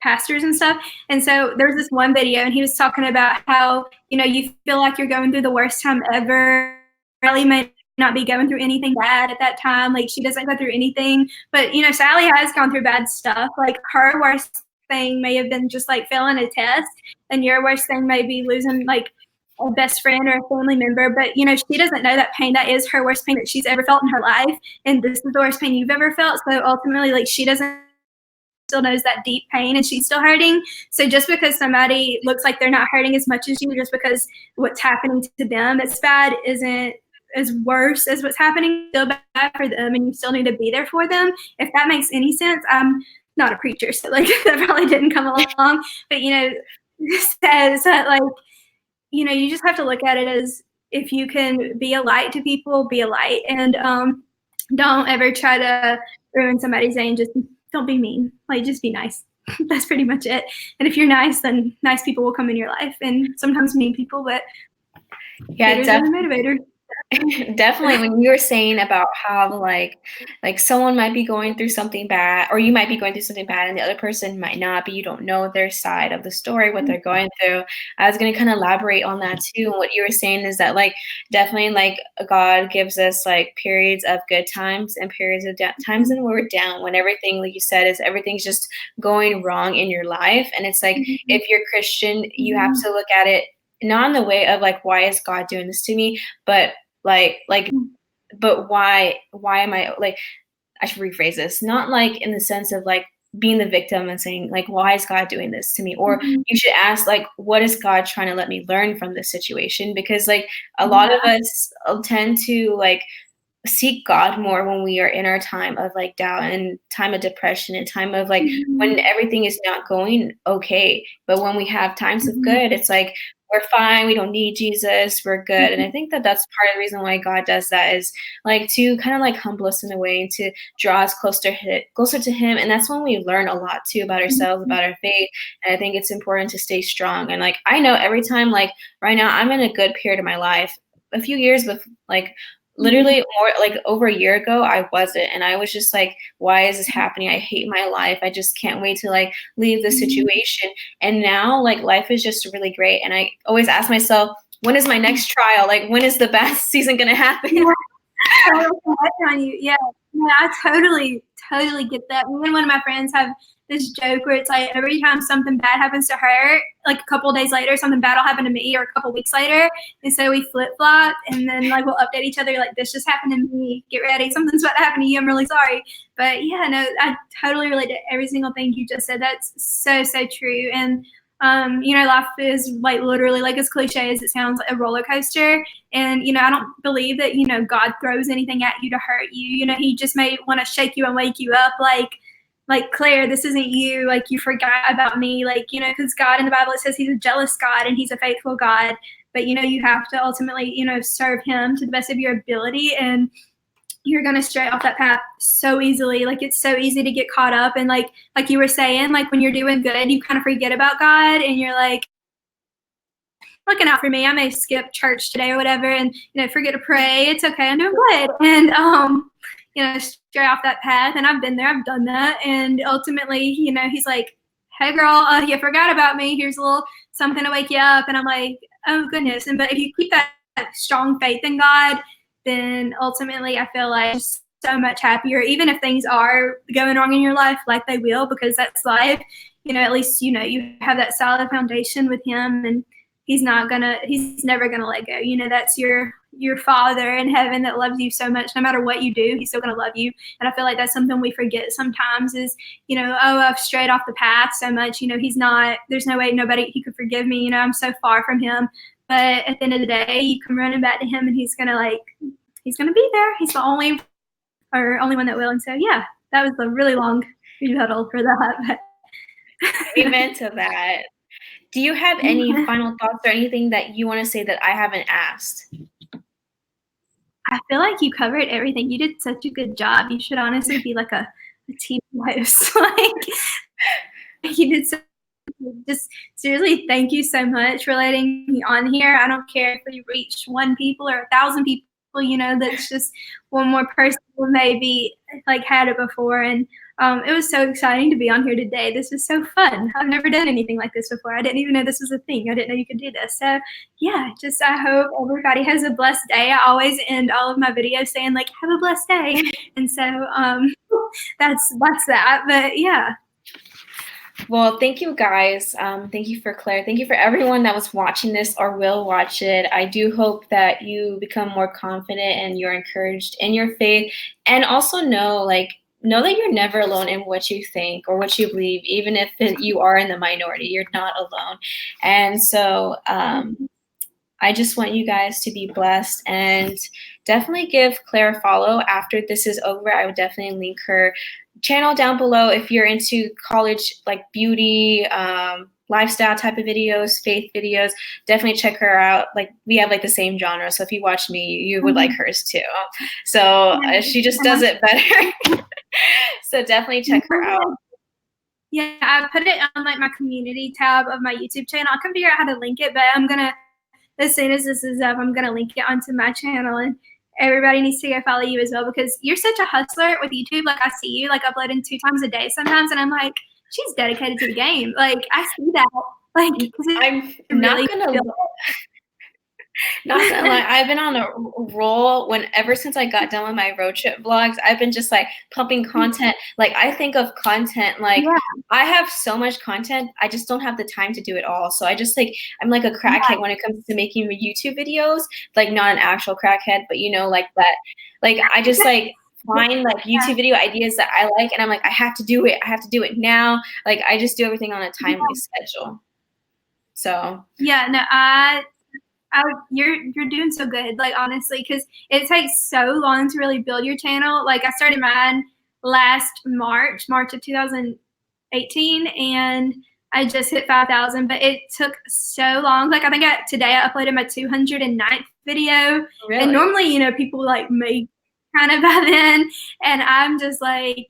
S2: pastors and stuff. And so there was this one video, and he was talking about how, you feel like you're going through the worst time ever. Really may not be going through anything bad at that time. Like, she doesn't go through anything. But, Sally has gone through bad stuff. Like, her worst thing may have been just, like, failing a test, and your worst thing may be losing, like, a best friend or a family member. But, she doesn't know that pain. That is her worst pain that she's ever felt in her life. And this is the worst pain you've ever felt. So ultimately, like, she still knows that deep pain, and she's still hurting. So just because somebody looks like they're not hurting as much as you, just because what's happening to them that's bad isn't as worse as what's happening, still bad for them, and you still need to be there for them. If that makes any sense. I'm not a preacher, so, like, that probably didn't come along. But, says that, like, you just have to look at it as, if you can be a light to people, be a light. And don't ever try to ruin somebody's day, and just don't be mean. Like, just be nice. That's pretty much it. And if you're nice, then nice people will come in your life, and sometimes mean people, but
S1: Yeah,
S2: haters are the motivator.
S1: Definitely. When you were saying about how like someone might be going through something bad, or you might be going through something bad and the other person might not, but you don't know their side of the story, what they're going through. I was going to kind of elaborate on that too. And what you were saying is that, like, definitely, like, God gives us, like, periods of good times and periods of times when we're down, when everything, like you said, is everything's just going wrong in your life. And it's like, if you're Christian, you have to look at it not in the way of, like, why is God doing this to me, but but why am I, like, I should rephrase this, not like in the sense of, like, being the victim and saying, like, why is God doing this to me? Or you should ask, like, what is God trying to let me learn from this situation? Because, like, a lot of us tend to, like, seek God more when we are in our time of, like, doubt and time of depression and time of, like, when everything is not going okay. But when we have times of good, it's like, we're fine. We don't need Jesus. We're good. And I think that that's part of the reason why God does that, is, like, to kind of, like, humble us in a way and to draw us closer to him. And that's when we learn a lot too about ourselves, about our faith. And I think it's important to stay strong. And, like, I know every time, like, right now I'm in a good period of my life. A few years before, like, literally more, like, over a year ago, I wasn't. And I was just like, why is this happening? I hate my life. I just can't wait to, like, leave this situation. And now, like, life is just really great. And I always ask myself, when is my next trial? Like, when is the best season going to happen?
S2: Yeah. I totally get that. Me and one of my friends have this joke where it's like, every time something bad happens to her, like, a couple of days later, something bad will happen to me, or a couple of weeks later. And so we flip flop, and then, like, we'll update each other, like, this just happened to me. Get ready. Something's about to happen to you. I'm really sorry. But yeah, no, I totally relate to every single thing you just said. That's so, so true. And life is, like, literally, like, as cliche as it sounds, like a roller coaster. And, I don't believe that, God throws anything at you to hurt you. He just may want to shake you and wake you up. Like, like, Claire, this isn't you. Like, you forgot about me. Like, you know, because God in the Bible, it says he's a jealous God and he's a faithful God. But, you know, you have to ultimately, you know, serve him to the best of your ability. And you're going to stray off that path so easily. Like, it's so easy to get caught up. And like you were saying, like, when you're doing good, you kind of forget about God and you're like, looking out for me. I may skip church today or whatever and, you know, forget to pray. It's okay. I'm doing good. And, you know, stray off that path. And I've been there. I've done that. And ultimately, you know, he's like, hey, girl, you forgot about me. Here's a little something to wake you up. And I'm like, oh, goodness. And but if you keep that strong faith in God, then ultimately I feel like just so much happier, even if things are going wrong in your life, like they will, because that's life. You know, at least, you know, you have that solid foundation with him, and he's never gonna let go. You know, that's your Father in heaven that loves you so much. No matter what you do, he's still gonna love you. And I feel like that's something we forget sometimes is, you know, oh, I've strayed off the path so much. You know, there's no way he could forgive me. You know, I'm so far from him. But at the end of the day, you come running back to him, and he's gonna be there. He's the only one that will. And so, yeah, that was a really long rebuttal for that.
S1: Amen to that. Do you have any final thoughts or anything that you want to say that I haven't asked?
S2: I feel like you covered everything. You did such a good job. You should honestly be like a TV host. Like, you did so. Just seriously, thank you so much for letting me on here. I don't care if we reach 1 people or 1,000 people. You know, that's just one more person who maybe like had it before. And it was so exciting to be on here today. This was so fun. I've never done anything like this before. I didn't even know this was a thing. I didn't know you could do this. So yeah, just I hope everybody has a blessed day. I always end all of my videos saying like, have a blessed day. And so that's that. But yeah.
S1: Well, thank you guys. Thank you for Claire. Thank you for everyone that was watching this or will watch it. I do hope that you become more confident and you're encouraged in your faith, and also know that you're never alone in what you think or what you believe, even if you are in the minority. You're not alone. And so I just want you guys to be blessed, and definitely give Claire a follow after this is over. I would definitely link her channel down below if you're into college, like beauty, lifestyle type of videos, faith videos. Definitely check her out. Like, we have like the same genre, so if you watch me, you would like hers too. So she just does it better. So definitely check her out.
S2: Yeah, I put it on like my community tab of my YouTube channel. I can figure out how to link it, but I'm gonna, as soon as this is up, I'm gonna link it onto my channel, and everybody needs to go follow you as well, because you're such a hustler with YouTube. Like, I see you like uploading 2 times a day sometimes, and I'm like, she's dedicated to the game. Like, I see that. Like,
S1: I'm not gonna lie, I've been on a roll ever since I got done with my road trip vlogs. I've been just like pumping content. Like, I think of content like, yeah, I have so much content, I just don't have the time to do it all. So I just like, I'm like a crackhead when it comes to making YouTube videos. Like, not an actual crackhead, but you know, like that. Like, I just like find like YouTube video ideas that I like, and I'm like, I have to do it. I have to do it now. Like, I just do everything on a timely schedule. So
S2: yeah, no, you're doing so good, like, honestly, because it takes so long to really build your channel. Like, I started mine last March of 2018, and I just hit 5,000, but it took so long. Like, I think today I uploaded my 209th video. Really? And normally, you know, people like me kind of by then, and I'm just like,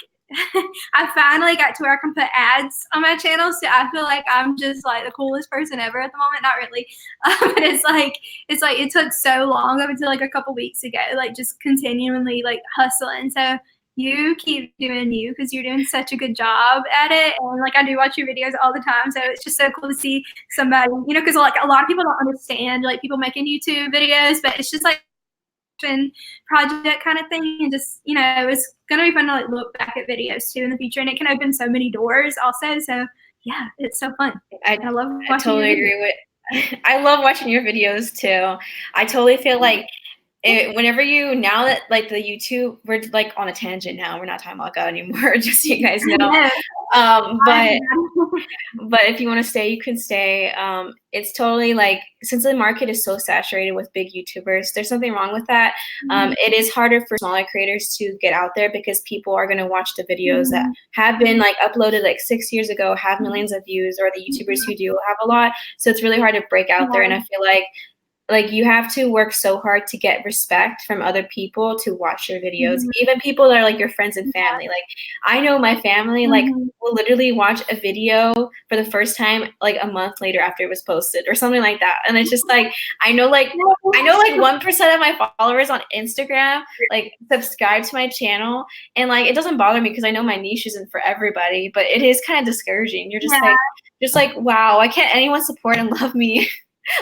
S2: I finally got to where I can put ads on my channel, so I feel like I'm just like the coolest person ever at the moment. Not really, but it's like it took so long up until like a couple weeks ago, like just continually like hustling. So you keep doing you, because you're doing such a good job at it, and like I do watch your videos all the time, so it's just so cool to see somebody, you know, because like a lot of people don't understand like people making YouTube videos, but it's just like project kind of thing, and just, you know, it's gonna be fun to like look back at videos too in the future, and it can open so many doors also. So yeah, it's so fun. I love watching.
S1: I totally agree with. I love watching your videos too. I totally feel like whenever you, now that like the YouTube, we're like on a tangent now. We're not talking about God anymore, just so you guys know. But if you want to stay, you can stay. It's totally like, since the market is so saturated with big YouTubers, there's nothing wrong with that. It is harder for smaller creators to get out there because people are going to watch the videos that have been like uploaded like 6 years ago, have millions of views, or the YouTubers who do have a lot. So it's really hard to break out there. And I feel like you have to work so hard to get respect from other people to watch your videos, even people that are like your friends and family. Like, I know my family like will literally watch a video for the first time like a month later after it was posted or something like that. And it's just like, I know like 1% of my followers on Instagram like subscribe to my channel, and like it doesn't bother me because I know my niche isn't for everybody, but it is kind of discouraging. You're just like, wow, why can't anyone support and love me?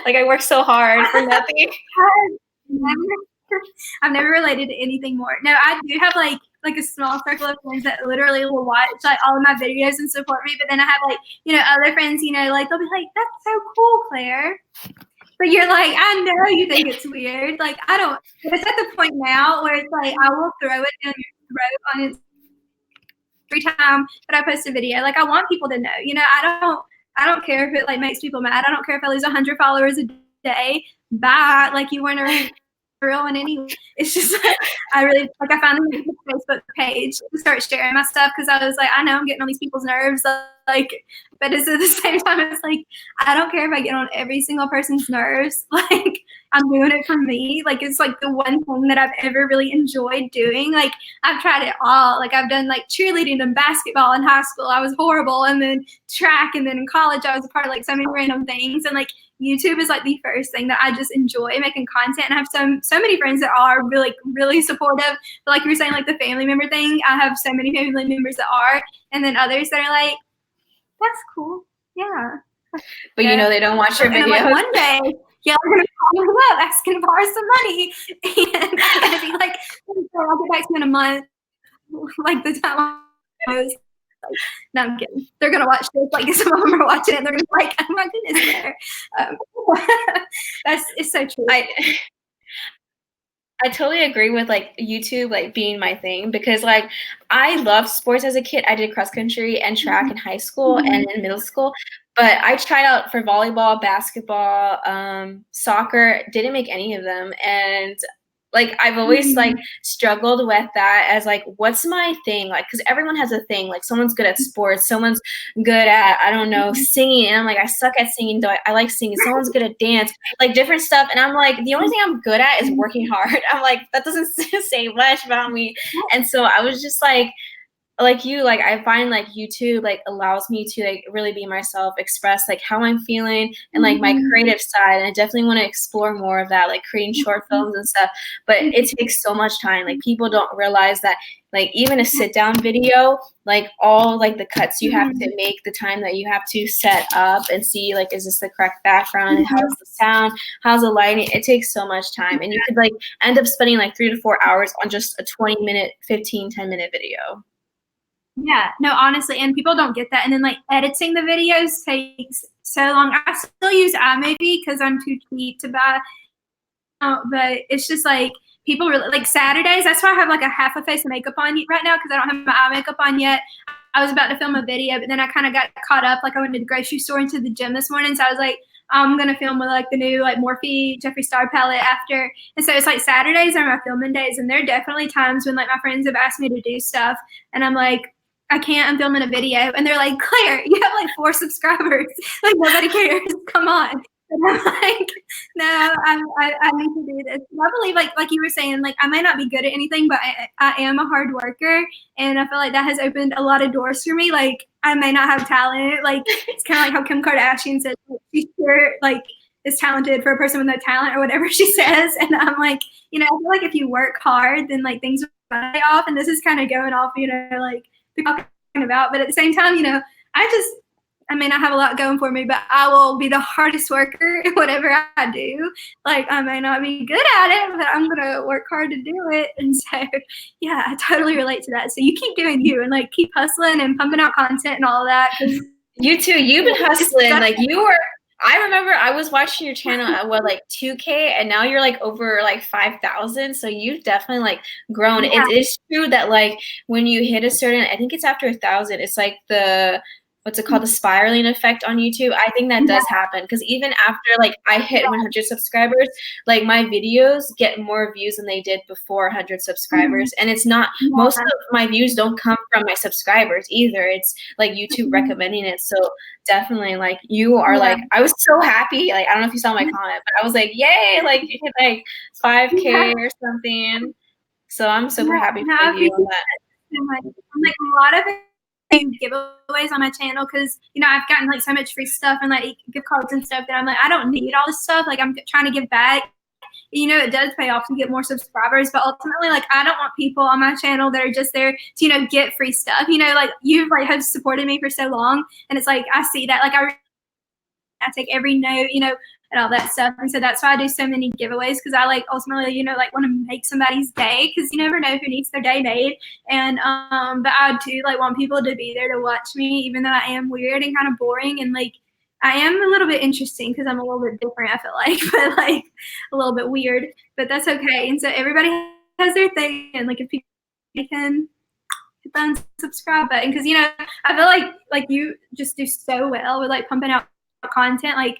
S1: Like, I work so hard for nothing.
S2: I've never related to anything more. No, I do have like a small circle of friends that literally will watch like all of my videos and support me. But then I have like, other friends, like they'll be like, "That's so cool, Claire." But you're like, I know you think it's weird. Like, I don't. It's at the point now where it's like I will throw it down your throat on it every time that I post a video. Like, I want people to know. I don't care if it like makes people mad. I don't care if I lose 100 followers a day. Bye. Like, you weren't a real one anyway. It's just like, I finally made a Facebook page to start sharing my stuff because I was like, I know I'm getting on these people's nerves. Like, but it's at the same time, it's like, I don't care if I get on every single person's nerves. Like, I'm doing it for me. Like, it's like the one thing that I've ever really enjoyed doing. Like, I've tried it all. Like, I've done like cheerleading and basketball in high school. I was horrible. And then track. And then in college, I was a part of like so many random things. And like, YouTube is like the first thing that I just enjoy making content. And I have so many friends that are really, really supportive. But like you were saying, like the family member thing, I have so many family members that are. And then others that are like, that's cool. Yeah.
S1: But they don't watch your videos.
S2: And I'm like, one day, we're going to call them up asking to borrow some money. And I'm going to be like, I'll get back to you in a month. Like the time I was like, no, I'm kidding. They're going to watch this. Like, some of them are watching it. And they're going to be like, oh my goodness, it's so true.
S1: I totally agree with like YouTube like being my thing because like I loved sports as a kid. I did cross country and track in high school and in middle school, but I tried out for volleyball, basketball, soccer, didn't make any of them. And like I've always like struggled with that as like, what's my thing? Like, because everyone has a thing. Like, someone's good at sports, someone's good at, I don't know, singing. And I'm like, I suck at singing, though I like singing. Someone's good at dance, like different stuff. And I'm like, the only thing I'm good at is working hard. I'm like, that doesn't say much about me. And so I was just like you, like I find like YouTube like allows me to like really be myself, express like how I'm feeling and like my creative side. And I definitely want to explore more of that, like creating short films and stuff. But it takes so much time. Like, people don't realize that like even a sit down video, like all like the cuts you have to make, the time that you have to set up and see like, is this the correct background and how's the sound, how's the lighting? It takes so much time. And you could like end up spending like 3 to 4 hours on just a 20-minute, 10-minute video.
S2: Yeah, no, honestly, and people don't get that. And then like editing the videos takes so long. I still use iMovie because I'm too cheap to buy. But it's just like people really like Saturdays. That's why I have like a half a face of makeup on right now because I don't have my eye makeup on yet. I was about to film a video, but then I kind of got caught up. Like, I went to the grocery store and to the gym this morning, so I was like, I'm gonna film with like the new like Morphe Jeffree Star palette after. And so it's like Saturdays are my filming days, and there are definitely times when like my friends have asked me to do stuff, and I'm like, I can't, I'm filming a video. And they're like, Claire, you have like 4 subscribers. Like, nobody cares. Come on. And I'm like, no, I need to do this. And I believe, like you were saying, like, I might not be good at anything, but I am a hard worker. And I feel like that has opened a lot of doors for me. Like, I may not have talent. Like, it's kind of like how Kim Kardashian says, like, she's sure, like, is talented for a person with no talent or whatever she says. And I'm like, I feel like if you work hard, then, like, things will pay off. And this is kind of going off, like, talking about, but at the same time, I may not have a lot going for me, but I will be the hardest worker in whatever I do. Like, I may not be good at it, but I'm gonna work hard to do it. And so, yeah, I totally relate to that. So you keep doing you and like keep hustling and pumping out content and all of that.
S1: You too. You've been hustling. Like, I remember I was watching your channel at what, like 2K, and now you're like over like 5,000. So you've definitely like grown.
S2: Yeah.
S1: It is true that like when you hit a certain, I think it's after 1,000, it's like the what's it called, the spiraling effect on YouTube. I think that does happen because even after like I hit 100 subscribers, like my videos get more views than they did before 100 subscribers, and it's not most of my views don't come from my subscribers either. It's like YouTube recommending it. So definitely, like you are like, I was so happy. Like I don't know if you saw my comment, but I was like, yay! Like you hit like 5K or something. So I'm super happy for you on that.
S2: Like a lot of giveaways on my channel because I've gotten like so much free stuff and like gift cards and stuff that I'm like I don't need all this stuff. Like I'm trying to give back. It does pay off to get more subscribers, but ultimately, like I don't want people on my channel that are just there to get free stuff. Like you've like have supported me for so long, and it's like I see that like I take every note, and all that stuff. And so that's why I do so many giveaways because I like ultimately, like want to make somebody's day because you never know who needs their day made. And but I do like want people to be there to watch me, even though I am weird and kind of boring and like I am a little bit interesting because I'm a little bit different, I feel like, but like a little bit weird. But that's okay. And so everybody has their thing, and like if people can hit the subscribe button because I feel like you just do so well with like pumping out content like.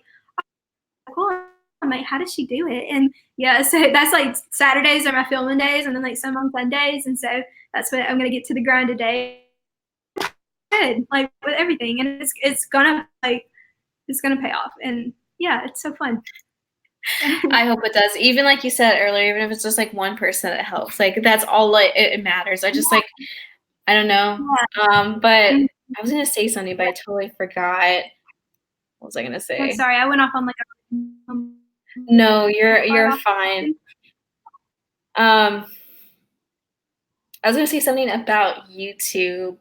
S2: Cool. I'm like, how does she do it? And yeah, so that's like Saturdays are my filming days, and then like some on Sundays, and so that's what I'm gonna get to the grind today. Good, like with everything, and it's gonna pay off, and yeah, it's so fun.
S1: I hope it does. Even like you said earlier, even if it's just like one person that helps, like that's all it matters. I just like I don't know, but I was gonna say something, but I totally forgot. What was I gonna say?
S2: I'm sorry, I went off on like
S1: no, you're fine. I was gonna say something about YouTube.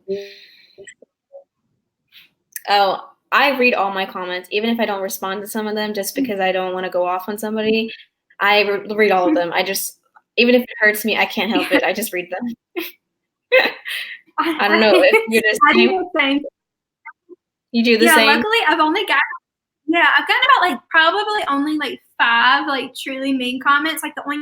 S1: Oh, I read all my comments, even if I don't respond to some of them, just because I don't want to go off on somebody. I read all of them. I just, even if it hurts me, I can't help it. I just read them. I don't know if you're the same. You do the same?
S2: Luckily, I've gotten about like probably only like 5 like truly mean comments, like the only.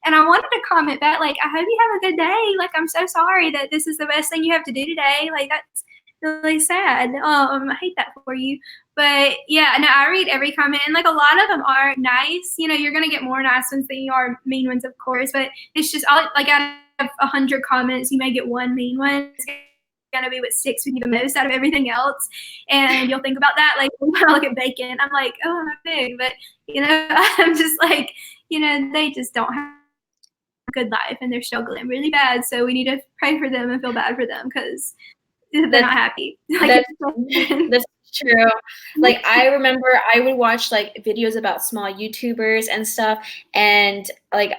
S2: And I wanted to comment back like, I hope you have a good day. Like, I'm so sorry that this is the best thing you have to do today. Like, that's really sad. I hate that for you. But yeah, no, I read every comment, and like a lot of them are nice. You're gonna get more nice ones than you are mean ones, of course. But it's just like out of 100 comments, you may get 1 mean one. It's gonna be what sticks with you the most out of everything else, and you'll think about that. Like when I look at bacon, I'm like, oh, I'm big, but I'm just like, they just don't have a good life, and they're struggling really bad. So we need to pray for them and feel bad for them because they're not happy.
S1: Like, that's true. Like I remember I would watch like videos about small YouTubers and stuff, and like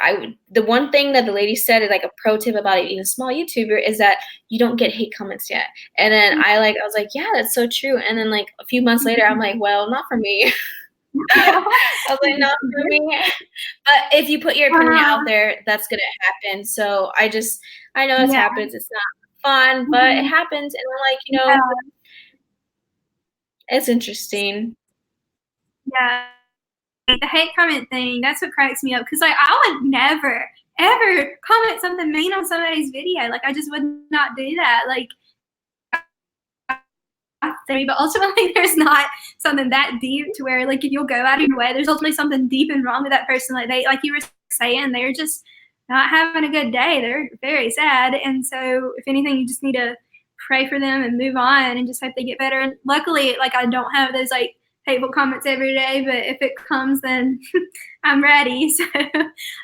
S1: the one thing that the lady said is like a pro tip about being a small YouTuber is that you don't get hate comments yet. And then I was like, yeah, that's so true. And then like a few months later, I'm like, well, not for me. I was like, not for me. But if you put your opinion out there, that's gonna happen. So I know this happens. It's not fun, but it happens, and I'm like, it's interesting.
S2: Yeah, the hate comment thing, that's what cracks me up because like I would never ever comment something mean on somebody's video. Like I just would not do that. Like, but ultimately there's not something that deep to where like if you'll go out of your way, there's ultimately something deep and wrong with that person. Like they, like you were saying, they're just not having a good day. They're very sad, and so if anything, you just need to pray for them and move on and just hope they get better. And luckily, like I don't have those like hateful comments every day, but if it comes, then I'm ready. So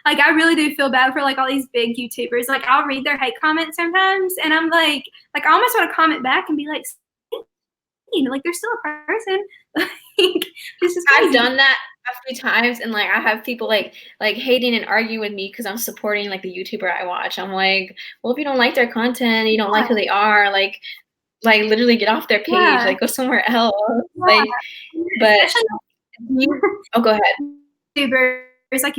S2: like I really do feel bad for like all these big YouTubers. Like I'll read their hate comments sometimes, and I'm like I almost want to comment back and be like, like they're still a person. This is crazy.
S1: I've done that a few times, and like I have people like hating and arguing with me because I'm supporting like the YouTuber I watch. I'm like, well, if you don't like their content, you don't like who they are, like literally get off their page, like go somewhere else. Like, but go ahead.
S2: YouTubers, like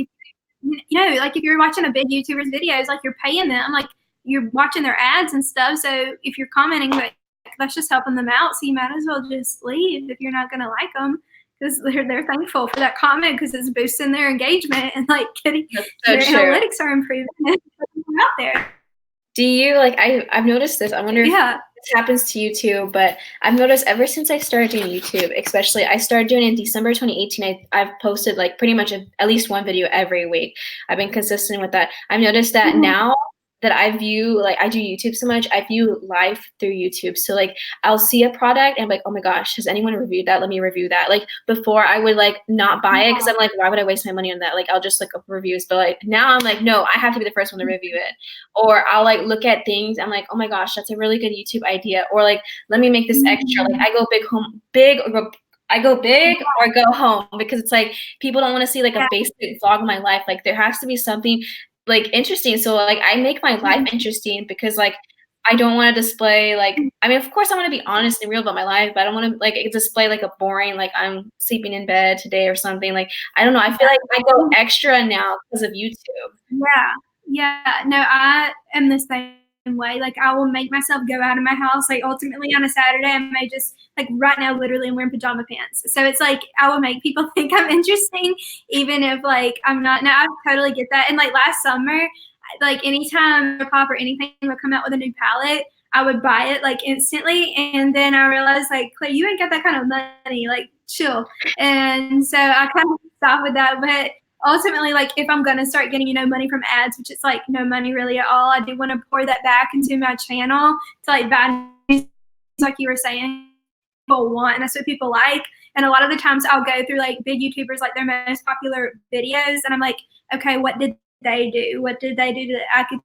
S2: like if you're watching a big YouTuber's videos, like you're paying them, like you're watching their ads and stuff. So if you're commenting, like that's just helping them out. So you might as well just leave if you're not gonna like them. because they're thankful for that comment because it's boosting their engagement and like getting
S1: so
S2: their
S1: true.
S2: analytics are improving out there.
S1: Do you like I've noticed this. I wonder if
S2: Yeah.
S1: this happens to you too, but I've noticed ever since I started doing YouTube, especially I started doing it in December 2018. I've posted like pretty much at least one video every week. I've been consistent with that. I've noticed that now that I view, like I do YouTube so much, I view life through YouTube. So like I'll see a product and I'm like, oh my gosh, has anyone reviewed that? Let me review that. Like before I would like not buy it because I'm like, why would I waste my money on that? Like I'll just look up reviews. But like now I'm like, no, I have to be the first one to review it. Or I'll like look at things. I'm like, oh my gosh, that's a really good YouTube idea. Or like, let me make this extra. Like I go big or go home because it's like people don't want to see like a basic vlog of my life. Like there has to be something like interesting. So like I make my life interesting because like I don't want to display like, I mean, of course I want to be honest and real about my life, but I don't want to like display like a boring, like I'm sleeping in bed today or something. Like, I don't know. I feel like I go extra now because of YouTube.
S2: Yeah. No, I am the same way. Like I will make myself go out of my house. Like ultimately on a Saturday, I may just like right now, literally I'm wearing pajama pants. So it's like I will make people think I'm interesting, even if like I'm not. No, I totally get that. And like last summer, like anytime Pop or anything would come out with a new palette, I would buy it like instantly. And then I realized like, Clay, you ain't got that kind of money. Like chill. And so I kind of stopped with that. But ultimately, like if I'm gonna start getting, money from ads, which it's like no money really at all, I do want to pour that back into my channel to like buy, like you were saying, people want, and that's what people like. And a lot of the times I'll go through like big YouTubers, like their most popular videos, and I'm like, okay, what did they do? What did they do that I could,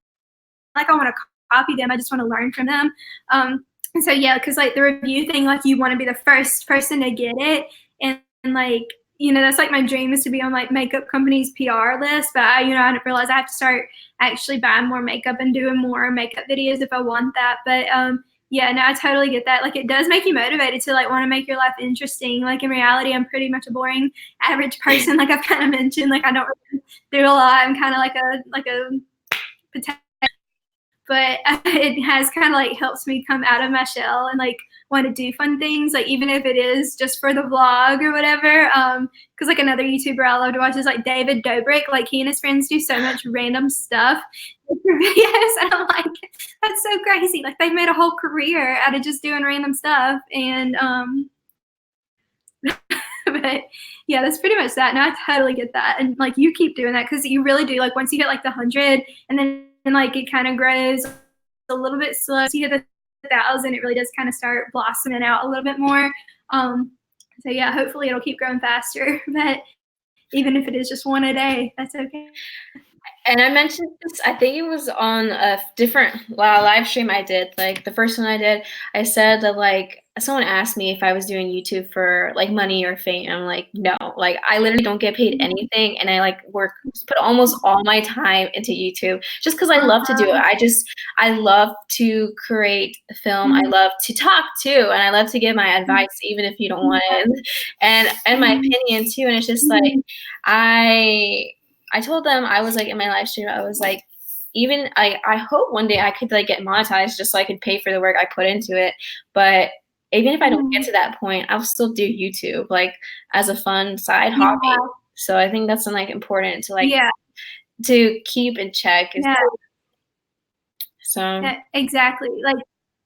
S2: like I want to copy them. I just want to learn from them. And so yeah, because like the review thing, like you want to be the first person to get it, and like that's like my dream is to be on like makeup companies' PR list. But I didn't realize I have to start actually buying more makeup and doing more makeup videos if I want that. But yeah, no, I totally get that. Like it does make you motivated to like want to make your life interesting. Like in reality, I'm pretty much a boring average person. Like I've kind of mentioned, like I don't really do a lot. I'm kind of like a potato. But it has kind of like helps me come out of my shell and like want to do fun things, like even if it is just for the vlog or whatever. Because like another YouTuber I love to watch is like Dawe. Like he and his friends do so much random stuff for videos, and I'm like, that's so crazy. Like they've made a whole career out of just doing random stuff, and but yeah, that's pretty much that. And I totally get that, and like you keep doing that because you really do. Like once you hit like the 100, and then like it kind of grows a little bit slow. So you hit the 1,000, it really does kind of start blossoming out a little bit more. So yeah, hopefully it'll keep growing faster. But even if it is just one a day, that's okay.
S1: And I mentioned this, I think it was on a different live stream I did. Like the first one I did, I said that like someone asked me if I was doing YouTube for like money or fame. I'm like, no, like I literally don't get paid anything, and I like put almost all my time into YouTube just because I love to do it. I love to create film. I love to talk too, and I love to give my advice even if you don't want it, and my opinion too. And it's just like I told them, I was like in my live stream, I was like, even I hope one day I could like get monetized just so I could pay for the work I put into it. But even if I don't get to that point, I'll still do YouTube like as a fun side hobby. So I think that's like important to like to keep in check. So
S2: exactly. Like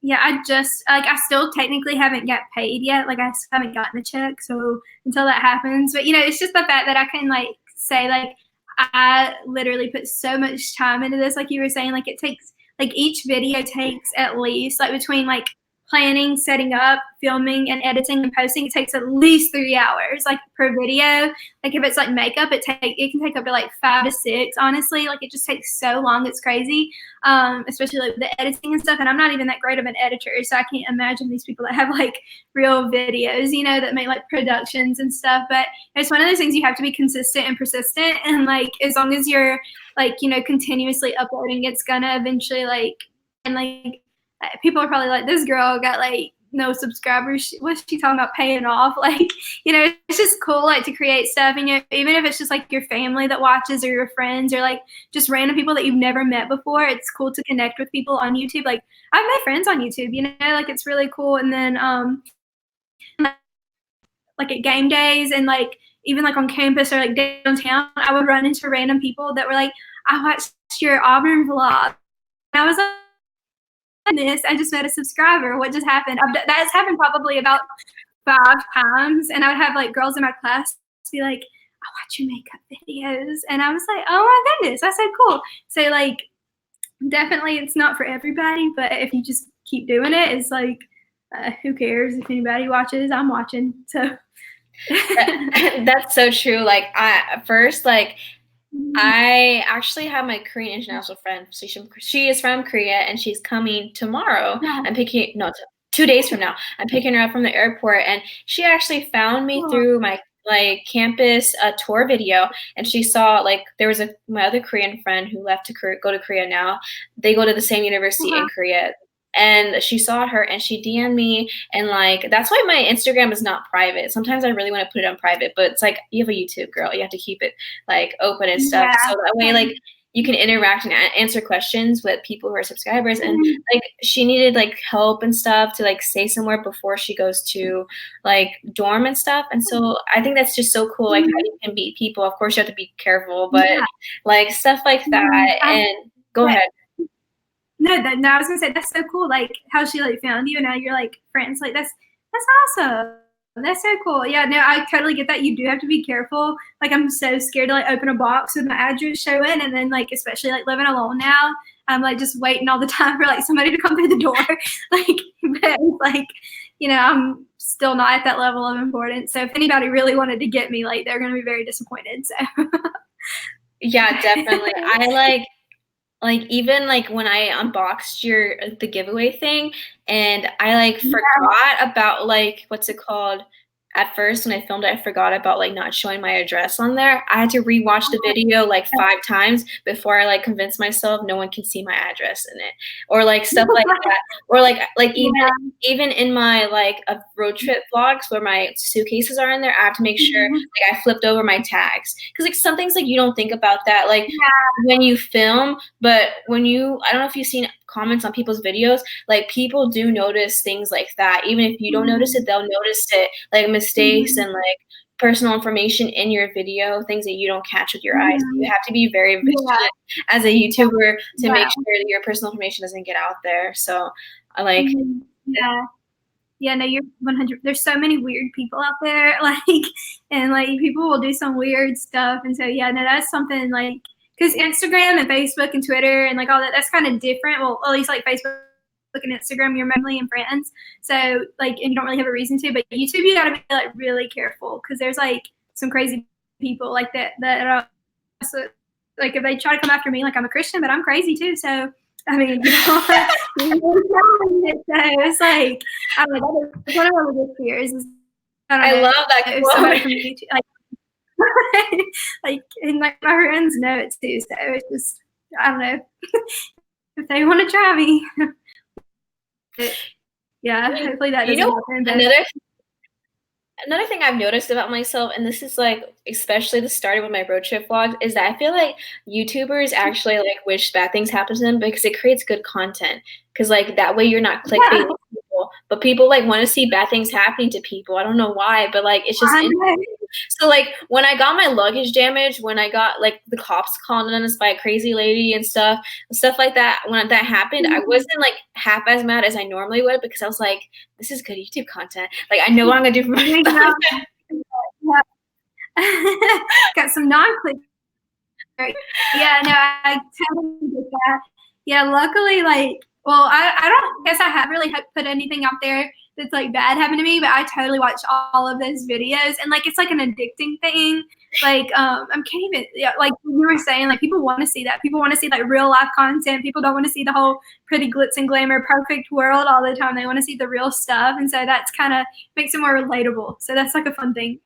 S2: I still technically haven't got paid yet. Like I still haven't gotten a check. So until that happens, but it's just the fact that I can like say like I literally put so much time into this. Like you were saying, like it takes like each video takes at least like between like planning, setting up, filming, and editing and posting, it takes at least 3 hours like per video. Like if it's like makeup, it can take up to like 5 to 6. Honestly, like it just takes so long. It's crazy, especially like the editing and stuff. And I'm not even that great of an editor, so I can't imagine these people that have like real videos, that make like productions and stuff. But it's one of those things you have to be consistent and persistent. And like as long as you're like continuously uploading, it's gonna eventually like and like. People are probably like, this girl got like no subscribers. What's she talking about paying off? Like, it's just cool like to create stuff. And even if it's just like your family that watches or your friends or like just random people that you've never met before, it's cool to connect with people on YouTube. Like I've met friends on YouTube, like it's really cool. And then like like at game days and like even like on campus or like downtown, I would run into random people that were like, I watched your Auburn vlog. And I was like, this, I just met a subscriber. What just happened? That has happened probably about 5 times. And I would have like girls in my class be like, I watch your makeup videos. And I was like, oh my goodness. I said, cool. So like, definitely it's not for everybody, but if you just keep doing it, it's like, who cares if anybody watches? I'm watching. So
S1: That's so true. Like at first, like I actually have my Korean international friend. So she is from Korea and she's coming tomorrow.
S2: yeah.
S1: I'm picking, no, 2 days from now. I'm picking her up from the airport, and she actually found me through my like campus tour video, and she saw like there was my other Korean friend who left to go to Korea now. They go to the same university in Korea. And she saw her and she DM'd me, and like that's why my Instagram is not private. Sometimes I really want to put it on private, but it's like you have a YouTube, girl. You have to keep it like open and stuff.
S2: Yeah.
S1: So that way like you can interact and answer questions with people who are subscribers. And like she needed like help and stuff to like stay somewhere before she goes to like dorm and stuff. And so I think that's just so cool. Like how you can meet people. Of course you have to be careful, but like stuff like that. And go ahead.
S2: No, I was gonna say that's so cool. Like how she like found you, and now you're like friends. Like that's awesome. That's so cool. Yeah, no, I totally get that. You do have to be careful. Like I'm so scared to like open a box with my address showing, and then like especially like living alone now, I'm like just waiting all the time for like somebody to come through the door. Like, but like I'm still not at that level of importance. So if anybody really wanted to get me, like they're gonna be very disappointed. So.
S1: Yeah, definitely. I like even like when I unboxed the giveaway thing, and I like forgot about like what's it called? At first when I filmed it, I forgot about like not showing my address on there. I had to rewatch the video like 5 times before I like convinced myself no one can see my address in it, or like stuff like that, or like even in my like road trip vlogs where my suitcases are in there, I have to make sure like I flipped over my tags, because like some things like you don't think about that like when you film, but when I don't know if you've seen comments on people's videos, like people do notice things like that. Even if you don't notice it, they'll notice it, like mistakes and like personal information in your video, things that you don't catch with your eyes. You have to be very vigilant as a YouTuber to make sure that your personal information doesn't get out there. So I like
S2: yeah, no, you're 100. There's so many weird people out there, like, and like people will do some weird stuff, and so yeah, no, that's something like. Because Instagram and Facebook and Twitter and like all that, that's kind of different. Well, at least like Facebook and Instagram, you're mainly in friends. So like, and you don't really have a reason to, but YouTube, you got to be like really careful, because there's like some crazy people like that are also, like if they try to come after me, like I'm a Christian, but I'm crazy too. So, I mean, so it's like, I don't know, that's one of my biggest fears is,
S1: I love that quote.
S2: Like, and like my friends know it too, so it's just, I don't know, if they want to try me. But, yeah, hopefully that doesn't happen. But
S1: another thing I've noticed about myself, and this is like especially the start of my road trip vlogs, is that I feel like YouTubers actually like wish bad things happen to them because it creates good content. Because like that way you're not clickbaiting people, but people like want to see bad things happening to people. I don't know why, but like it's just so like when I got my luggage damaged, when I got like the cops calling on us by a crazy lady and stuff like that, when that happened, I wasn't like half as mad as I normally would, because I was like, this is good YouTube content. Like I know what I'm gonna do for my
S2: got some non-click. Yeah, no, I totally get that. Yeah, luckily, like, well, I don't guess I have really put anything out there that's like bad happened to me, but I totally watch all of those videos, and like it's like an addicting thing. Like I can't even, like you were saying, like people want to see that. People want to see like real life content. People don't want to see the whole pretty glitz and glamour perfect world all the time. They want to see the real stuff, and so that's kind of makes it more relatable. So that's like a fun thing.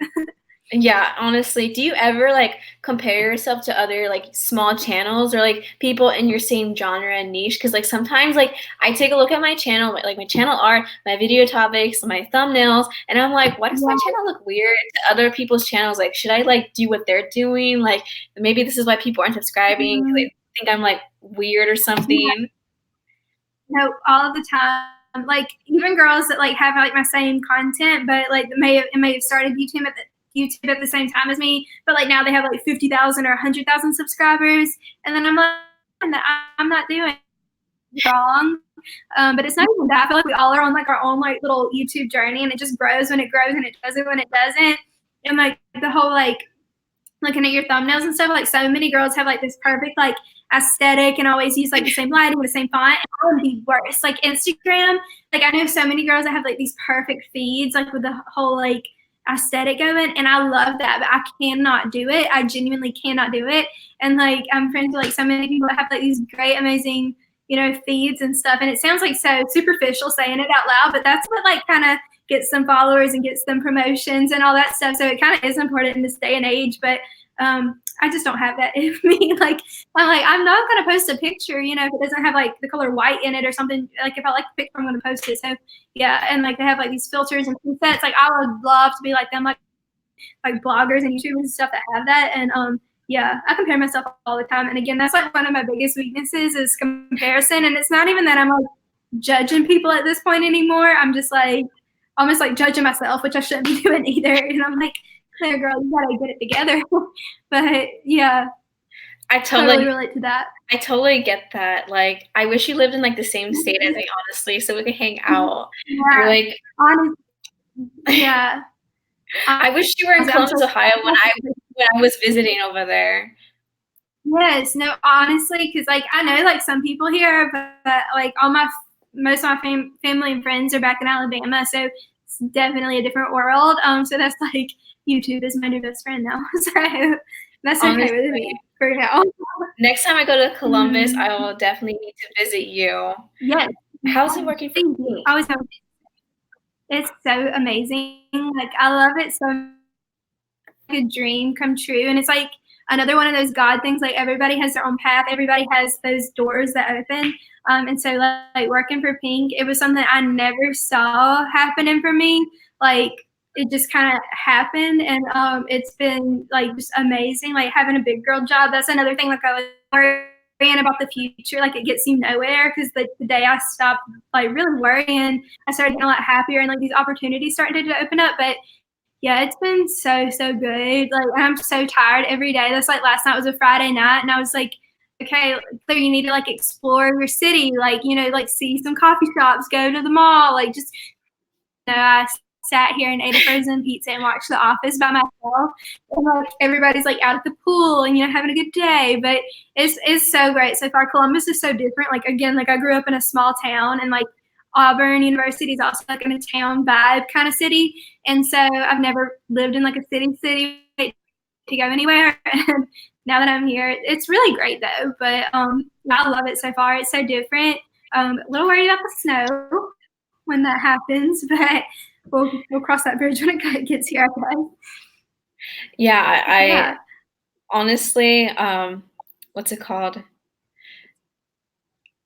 S1: Yeah, honestly, do you ever like compare yourself to other like small channels or like people in your same genre and niche? Because like sometimes like I take a look at my channel, like my channel art, my video topics, my thumbnails, and I'm like, why does my channel look weird to other people's channels? Like, should I like do what they're doing? Like maybe this is why people aren't subscribing, because they think I'm like weird or something.
S2: No, all of the time. like even girls that like have like my same content, but like it may have started YouTube at the same time as me, but like now they have like 50,000 or 100,000 subscribers, and then I'm like, I'm not doing wrong. But it's not even that. I feel like we all are on like our own like little YouTube journey, and it just grows when it grows, and it doesn't when it doesn't. And like the whole like looking at your thumbnails and stuff, like so many girls have like this perfect like aesthetic and always use like the same lighting, the same font. And I would be worse. Like Instagram, like I know so many girls that have like these perfect feeds, like with the whole like aesthetic going, and I love that, but I cannot do it. I genuinely cannot do it. And like I'm friends with like so many people that have like these great, amazing, feeds and stuff. And it sounds like so superficial saying it out loud, but that's what like kind of gets them followers and gets them promotions and all that stuff. So it kind of is important in this day and age, but I just don't have that in me. Like, I'm not going to post a picture, if it doesn't have like the color white in it or something. Like if I like the picture, I'm going to post it. So yeah. And like they have like these filters and presets. Like I would love to be like them, like bloggers and YouTubers and stuff that have that. And yeah, I compare myself all the time. And again, that's like one of my biggest weaknesses is comparison. And it's not even that I'm like judging people at this point anymore. I'm just like almost like judging myself, which I shouldn't be doing either. And I'm like, Claire, girl, you gotta get it together. But yeah,
S1: I totally
S2: relate to that.
S1: I totally get that. Like, I wish you lived in like the same state as me, honestly, so we could hang out.
S2: Yeah,
S1: like,
S2: honestly, yeah.
S1: I wish you were in Columbus, Ohio when I was visiting over there.
S2: Yes, no, honestly, because like I know like some people here, but like most of my family and friends are back in Alabama, so it's definitely a different world. So that's like YouTube is my new best friend now, so that's okay with me for now.
S1: Next time I go to Columbus, I will definitely need to visit you.
S2: Yes.
S1: How's it working for you?
S2: It's so amazing. Like I love it so much. Like a dream come true, and it's like another one of those God things. Like everybody has their own path. Everybody has those doors that open. And so like working for Pink, it was something I never saw happening for me. Like it just kind of happened, and it's been like just amazing. Like having a big girl job. That's another thing. Like I was worrying about the future. Like it gets you nowhere because the day I stopped like really worrying, I started getting a lot happier, and like these opportunities started to open up. But yeah, it's been so good. Like I'm so tired every day. That's like last night was a Friday night, and I was like, okay, Claire, you need to like explore your city, like like see some coffee shops, go to the mall, like just. I sat here and ate a frozen pizza and watched The Office by myself, and like everybody's like out at the pool and having a good day. But it's so great so far. Columbus is so different. Like again, like I grew up in a small town, and like Auburn University is also like in a town vibe kind of city, and so I've never lived in like a city to go anywhere. And now that I'm here, it's really great though. But I love it so far. It's so different. A little worried about the snow when that happens, but we'll cross that bridge when it gets here, I guess.
S1: Yeah, I honestly, what's it called?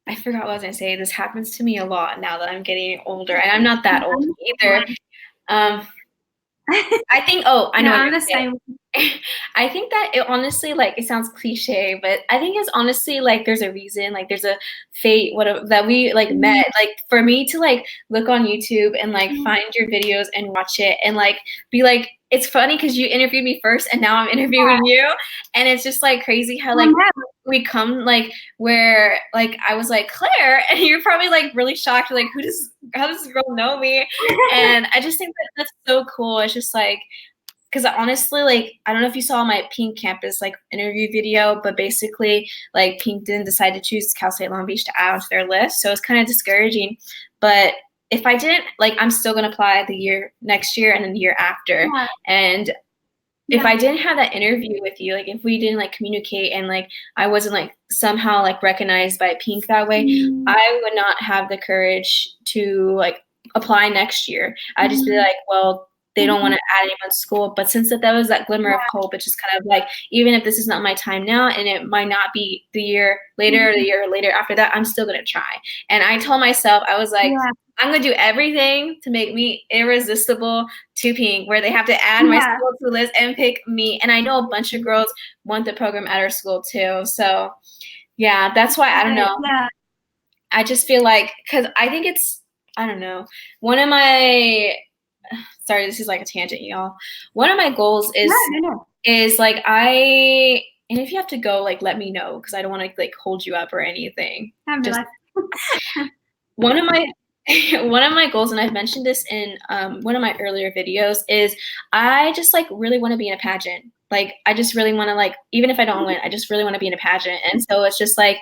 S1: I forgot what I was gonna say. This happens to me a lot now that I'm getting older, and I'm not that old either. I think. Oh, I know.
S2: I'm the same.
S1: I think that it honestly, like, it sounds cliche, but I think it's honestly like there's a reason, like there's a fate, that we like met. Like for me to like look on YouTube and like find your videos and watch it and like be like, it's funny because you interviewed me first and now I'm interviewing you, and it's just like crazy how like we come like where like I was like Claire, and you're probably like really shocked, like how does this girl know me? And I just think that that's so cool. It's just like. Because honestly, like, I don't know if you saw my Pink campus, like, interview video, but basically, like, Pink didn't decide to choose Cal State Long Beach to add onto their list, so it's kind of discouraging. But if I didn't, like, I'm still going to apply next year and then the year after. Yeah. And if I didn't have that interview with you, like, if we didn't, like, communicate and, like, I wasn't, like, somehow, like, recognized by Pink that way, I would not have the courage to, like, apply next year. I'd just be like, well, they don't want to add anyone to school. But since that was that glimmer of hope, it's just kind of like, even if this is not my time now and it might not be the year later or the year later after that, I'm still going to try. And I told myself, I was like, I'm going to do everything to make me irresistible to Pink, where they have to add my school to the list and pick me. And I know a bunch of girls want the program at our school too. So yeah, that's why I don't know. I just feel like, because I think it's I don't know. One of my sorry, this is like a tangent, y'all. One of my goals
S2: No.
S1: is like and if you have to go, like let me know because I don't want to like hold you up or anything. Just one of my one of my goals, and I've mentioned this in one of my earlier videos, is I just like really want to be in a pageant. Like I just really want to like, even if I don't win, I just really want to be in a pageant. And so it's just like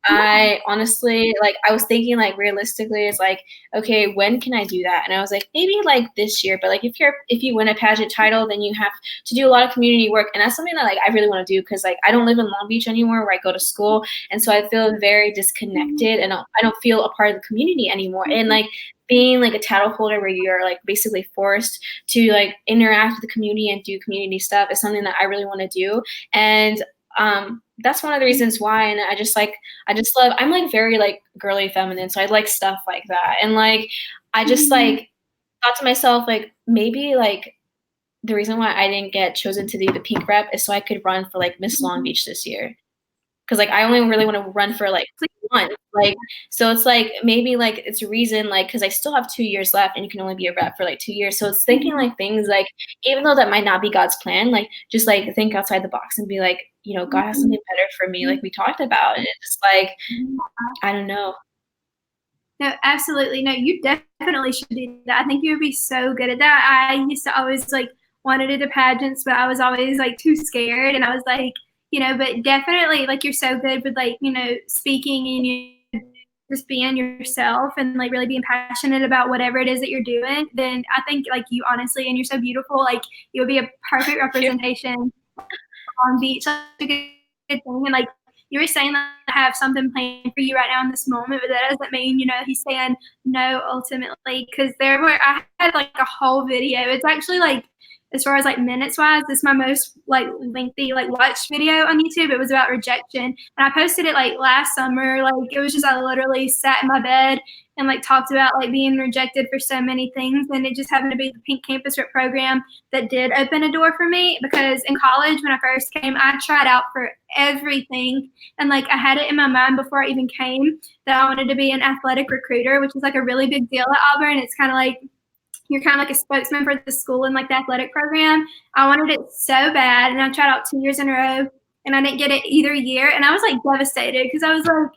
S1: I honestly like I was thinking like realistically it's like, okay, when can I do that? And I was like, maybe like this year, but like if you win a pageant title, then you have to do a lot of community work. And that's something that like I really want to do because like I don't live in Long Beach anymore where I go to school. And so I feel very disconnected and I don't feel a part of the community anymore. And like being like a title holder where you're like basically forced to like interact with the community and do community stuff is something that I really want to do. And that's one of the reasons why. And I just love, I'm like very like girly feminine. So I like stuff like that. And like, I just like thought to myself, like maybe like the reason why I didn't get chosen to do the pink rep is so I could run for like Miss Long Beach this year. Cause like I only really want to run for like one. Like so it's like maybe like it's a reason like because I still have 2 years left and you can only be a rep for like 2 years. So it's thinking like things like even though that might not be God's plan, like just like think outside the box and be like, you know, God has something better for me, like we talked about. And it's just like I don't know.
S2: No, absolutely. No, you definitely should do that. I think you would be so good at that. I used to always like wanted to do pageants, but I was always like too scared. And I was like, you know, but definitely like you're so good with like, you know, speaking and you just being yourself and like really being passionate about whatever it is that you're doing. Then I think like you honestly, and you're so beautiful, like you would be a perfect representation on beach. Like a good thing. And like you were saying that I have something planned for you right now in this moment, but that doesn't mean, you know, he's saying no ultimately. Because I had like a whole video. It's actually like, as far as like minutes wise, this is my most like lengthy like watched video on YouTube. It was about rejection. And I posted it like last summer. Like it was just, I literally sat in my bed and like talked about like being rejected for so many things. And it just happened to be the Pink Campus Rep program that did open a door for me because in college when I first came, I tried out for everything. And like I had it in my mind before I even came that I wanted to be an athletic recruiter, which is like a really big deal at Auburn. It's kind of like you're kind of like a spokesman for the school and like the athletic program. I wanted it so bad, and I tried out 2 years in a row, and I didn't get it either year. And I was like devastated because I was like,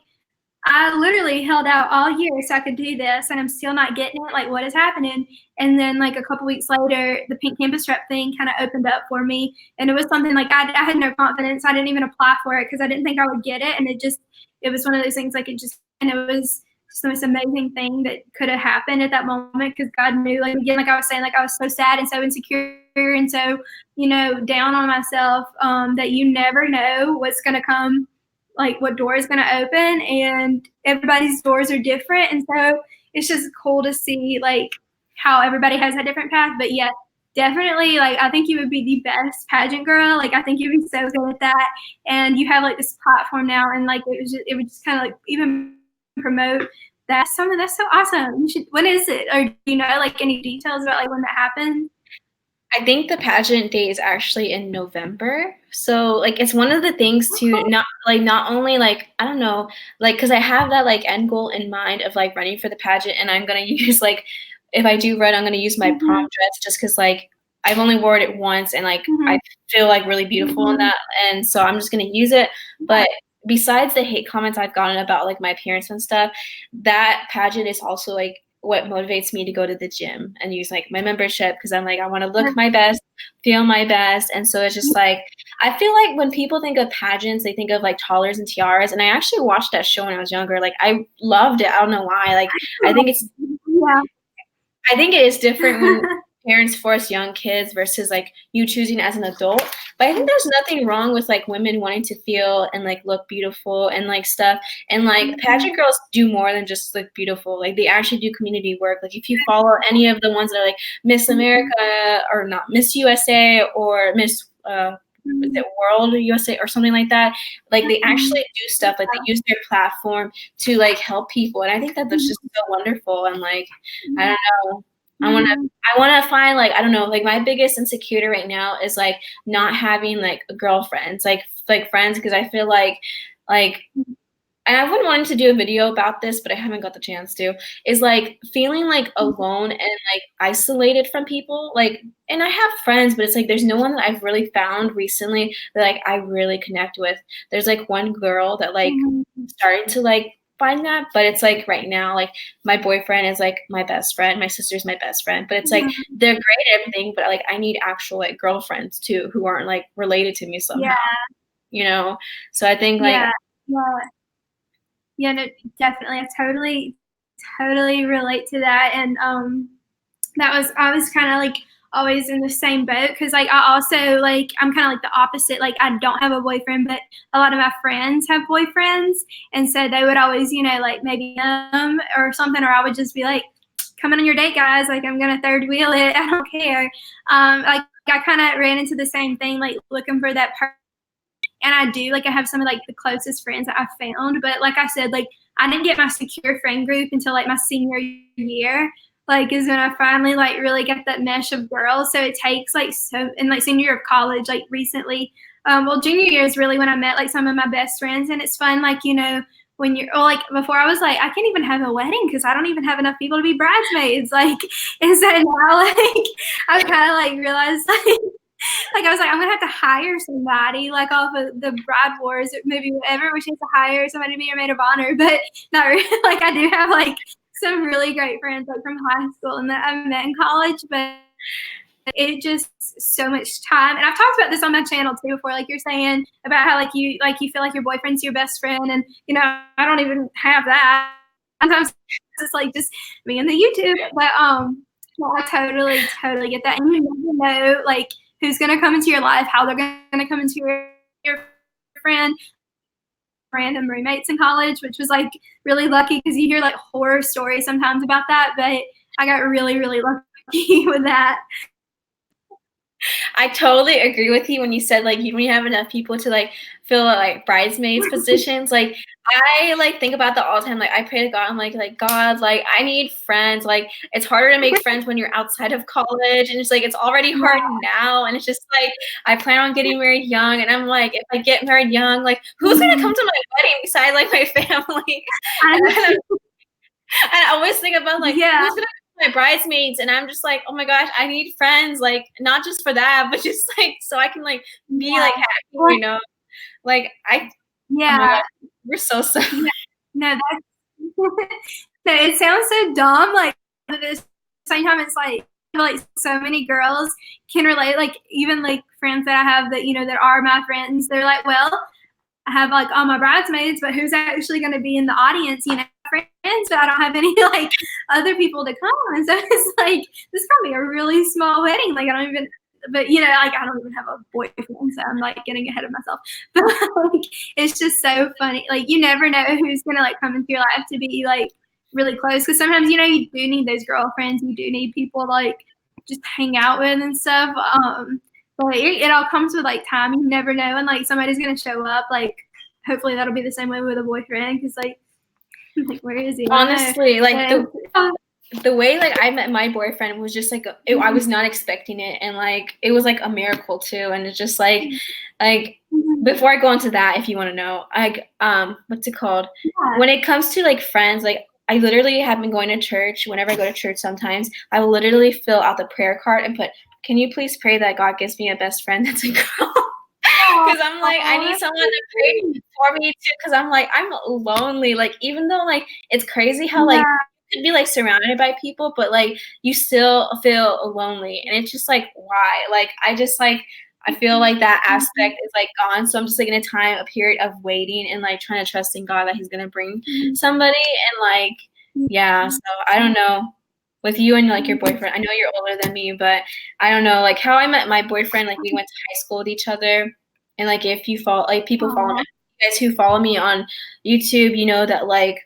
S2: I literally held out all year so I could do this, and I'm still not getting it. Like, what is happening? And then, like, a couple weeks later, the Pink Campus Rep thing kind of opened up for me. And it was something like I had no confidence. I didn't even apply for it because I didn't think I would get it. And it was one of those things like and it was just the most amazing thing that could have happened at that moment because God knew, like, again, like I was saying, like, I was so sad and so insecure and so, you know, down on myself that you never know what's going to come, like what door is going to open, and everybody's doors are different. And so it's just cool to see like how everybody has a different path. But yeah, definitely, like I think you would be the best pageant girl. Like I think you'd be so good at that. And you have like this platform now, and like it would just kind of like even promote that's something that's so awesome. When is it? Or do you know like any details about like when that happens?
S1: I think the pageant day is actually in November. So like it's one of the things to not only like I don't know, like because I have that like end goal in mind of like running for the pageant, and I'm gonna use like if I do run, I'm gonna use my prom dress just because like I've only worn it once and like I feel like really beautiful in that, and so I'm just gonna use it. But besides the hate comments I've gotten about like my appearance and stuff, that pageant is also like what motivates me to go to the gym and use like my membership because I'm like I want to look my best, feel my best. And so it's just like I feel like when people think of pageants they think of like toddlers and tiaras, and I actually watched that show when I was younger. Like I loved it. I don't know why. Like I think it is different when parents force young kids versus like you choosing as an adult. But I think there's nothing wrong with like women wanting to feel and like look beautiful and like stuff. And like pageant girls do more than just look beautiful. Like they actually do community work. Like if you follow any of the ones that are like Miss America or not Miss USA or Miss is it World USA or something like that, like they actually do stuff, like they use their platform to like help people. And I think that that's just so wonderful. And like I don't know, I want to find like I don't know, like my biggest insecurity right now is like not having like girlfriends, like friends, because I feel like and I've been wanting to do a video about this, but I haven't got the chance to, is like feeling like alone and like isolated from people. Like, and I have friends, but it's like there's no one that I've really found recently that like I really connect with. There's like one girl that like started to like find that, but it's like right now, like my boyfriend is like my best friend, my sister's my best friend, but it's like they're great at everything, but like I need actual like girlfriends too who aren't like related to me somehow, you know? So I think like
S2: Yeah, no, definitely. I totally relate to that. And I was kind of like always in the same boat because like I also like I'm kind of like the opposite. Like I don't have a boyfriend, but a lot of my friends have boyfriends, and so they would always, you know, like maybe or something, or I would just be like, "Come on your date, guys! Like I'm gonna third wheel it. I don't care." Like I kind of ran into the same thing, like looking for that person. And I do, like I have some of like the closest friends that I've found, but like I said, like I didn't get my secure friend group until like my senior year, like is when I finally like really got that mesh of girls. So it takes like so in like senior year of college, like recently, well junior year is really when I met like some of my best friends, and it's fun, like you know when you're or like before I was like I can't even have a wedding because I don't even have enough people to be bridesmaids, like and so now like I've kind of like realized like I was like, I'm gonna have to hire somebody like off of the Bride Wars movie, whatever, where she has to hire somebody to be your maid of honor. But not really. Like I do have like some really great friends like from high school and that I met in college, but it just so much time. And I've talked about this on my channel too before, like you're saying about how like you feel like your boyfriend's your best friend, and you know I don't even have that. Sometimes it's like just me and the YouTube, but well, I totally get that, and you never know like who's going to come into your life, how they're going to come into your friend. Random roommates in college, which was like really lucky because you hear like horror stories sometimes about that, but I got really lucky with that.
S1: I totally agree with you when you said like you don't have enough people to like fill like bridesmaids positions. Like I like think about that all the time. Like I pray to God, I'm like God, like I need friends. Like it's harder to make friends when you're outside of college, and it's like it's already hard now. And it's just like I plan on getting married young, and I'm like if I get married young, like who's gonna come to my wedding besides like my family? And I always think about like who's gonna be my bridesmaids, and I'm just like, oh my gosh, I need friends, like not just for that, but just like so I can like be like happy, you know? Like oh my gosh, we're so
S2: No, that's no, it sounds so dumb, like at the same time it's like so many girls can relate, like even like friends that I have that, you know, that are my friends, they're like, well, I have like all my bridesmaids, but who's actually going to be in the audience? You know, friends, but I don't have any like other people to come. And so it's like this is gonna be a really small wedding. Like I don't even, but you know, like I don't even have a boyfriend, so I'm like getting ahead of myself. But like it's just so funny. Like you never know who's gonna like come into your life to be like really close. Because sometimes you know you do need those girlfriends. You do need people like just hang out with and stuff. But it all comes with like time. You never know, and like somebody's gonna show up. Like hopefully that'll be the same way with a boyfriend, because like where is he?
S1: honestly like the way like I met my boyfriend was just like I was not expecting it, and like it was like a miracle too. And it's just like before I go into that, if you want to know, like what's it called? When it comes to like friends, like I literally have been going to church. Whenever I go to church, sometimes I will literally fill out the prayer card and put, "Can you please pray that God gives me a best friend that's a girl?" Because I'm like, I need someone to pray for me too. Because I'm like, I'm lonely. Like, even though like it's crazy how like you could be like surrounded by people, but like you still feel lonely. And it's just like, why? Like, I just like I feel like that aspect is like gone. So I'm just like in a period of waiting and like trying to trust in God that He's gonna bring somebody. And like, yeah. So I don't know. With you and like your boyfriend, I know you're older than me, but I don't know like how I met my boyfriend. Like we went to high school with each other, and like if you follow like people follow me, you guys who follow me on YouTube, you know that like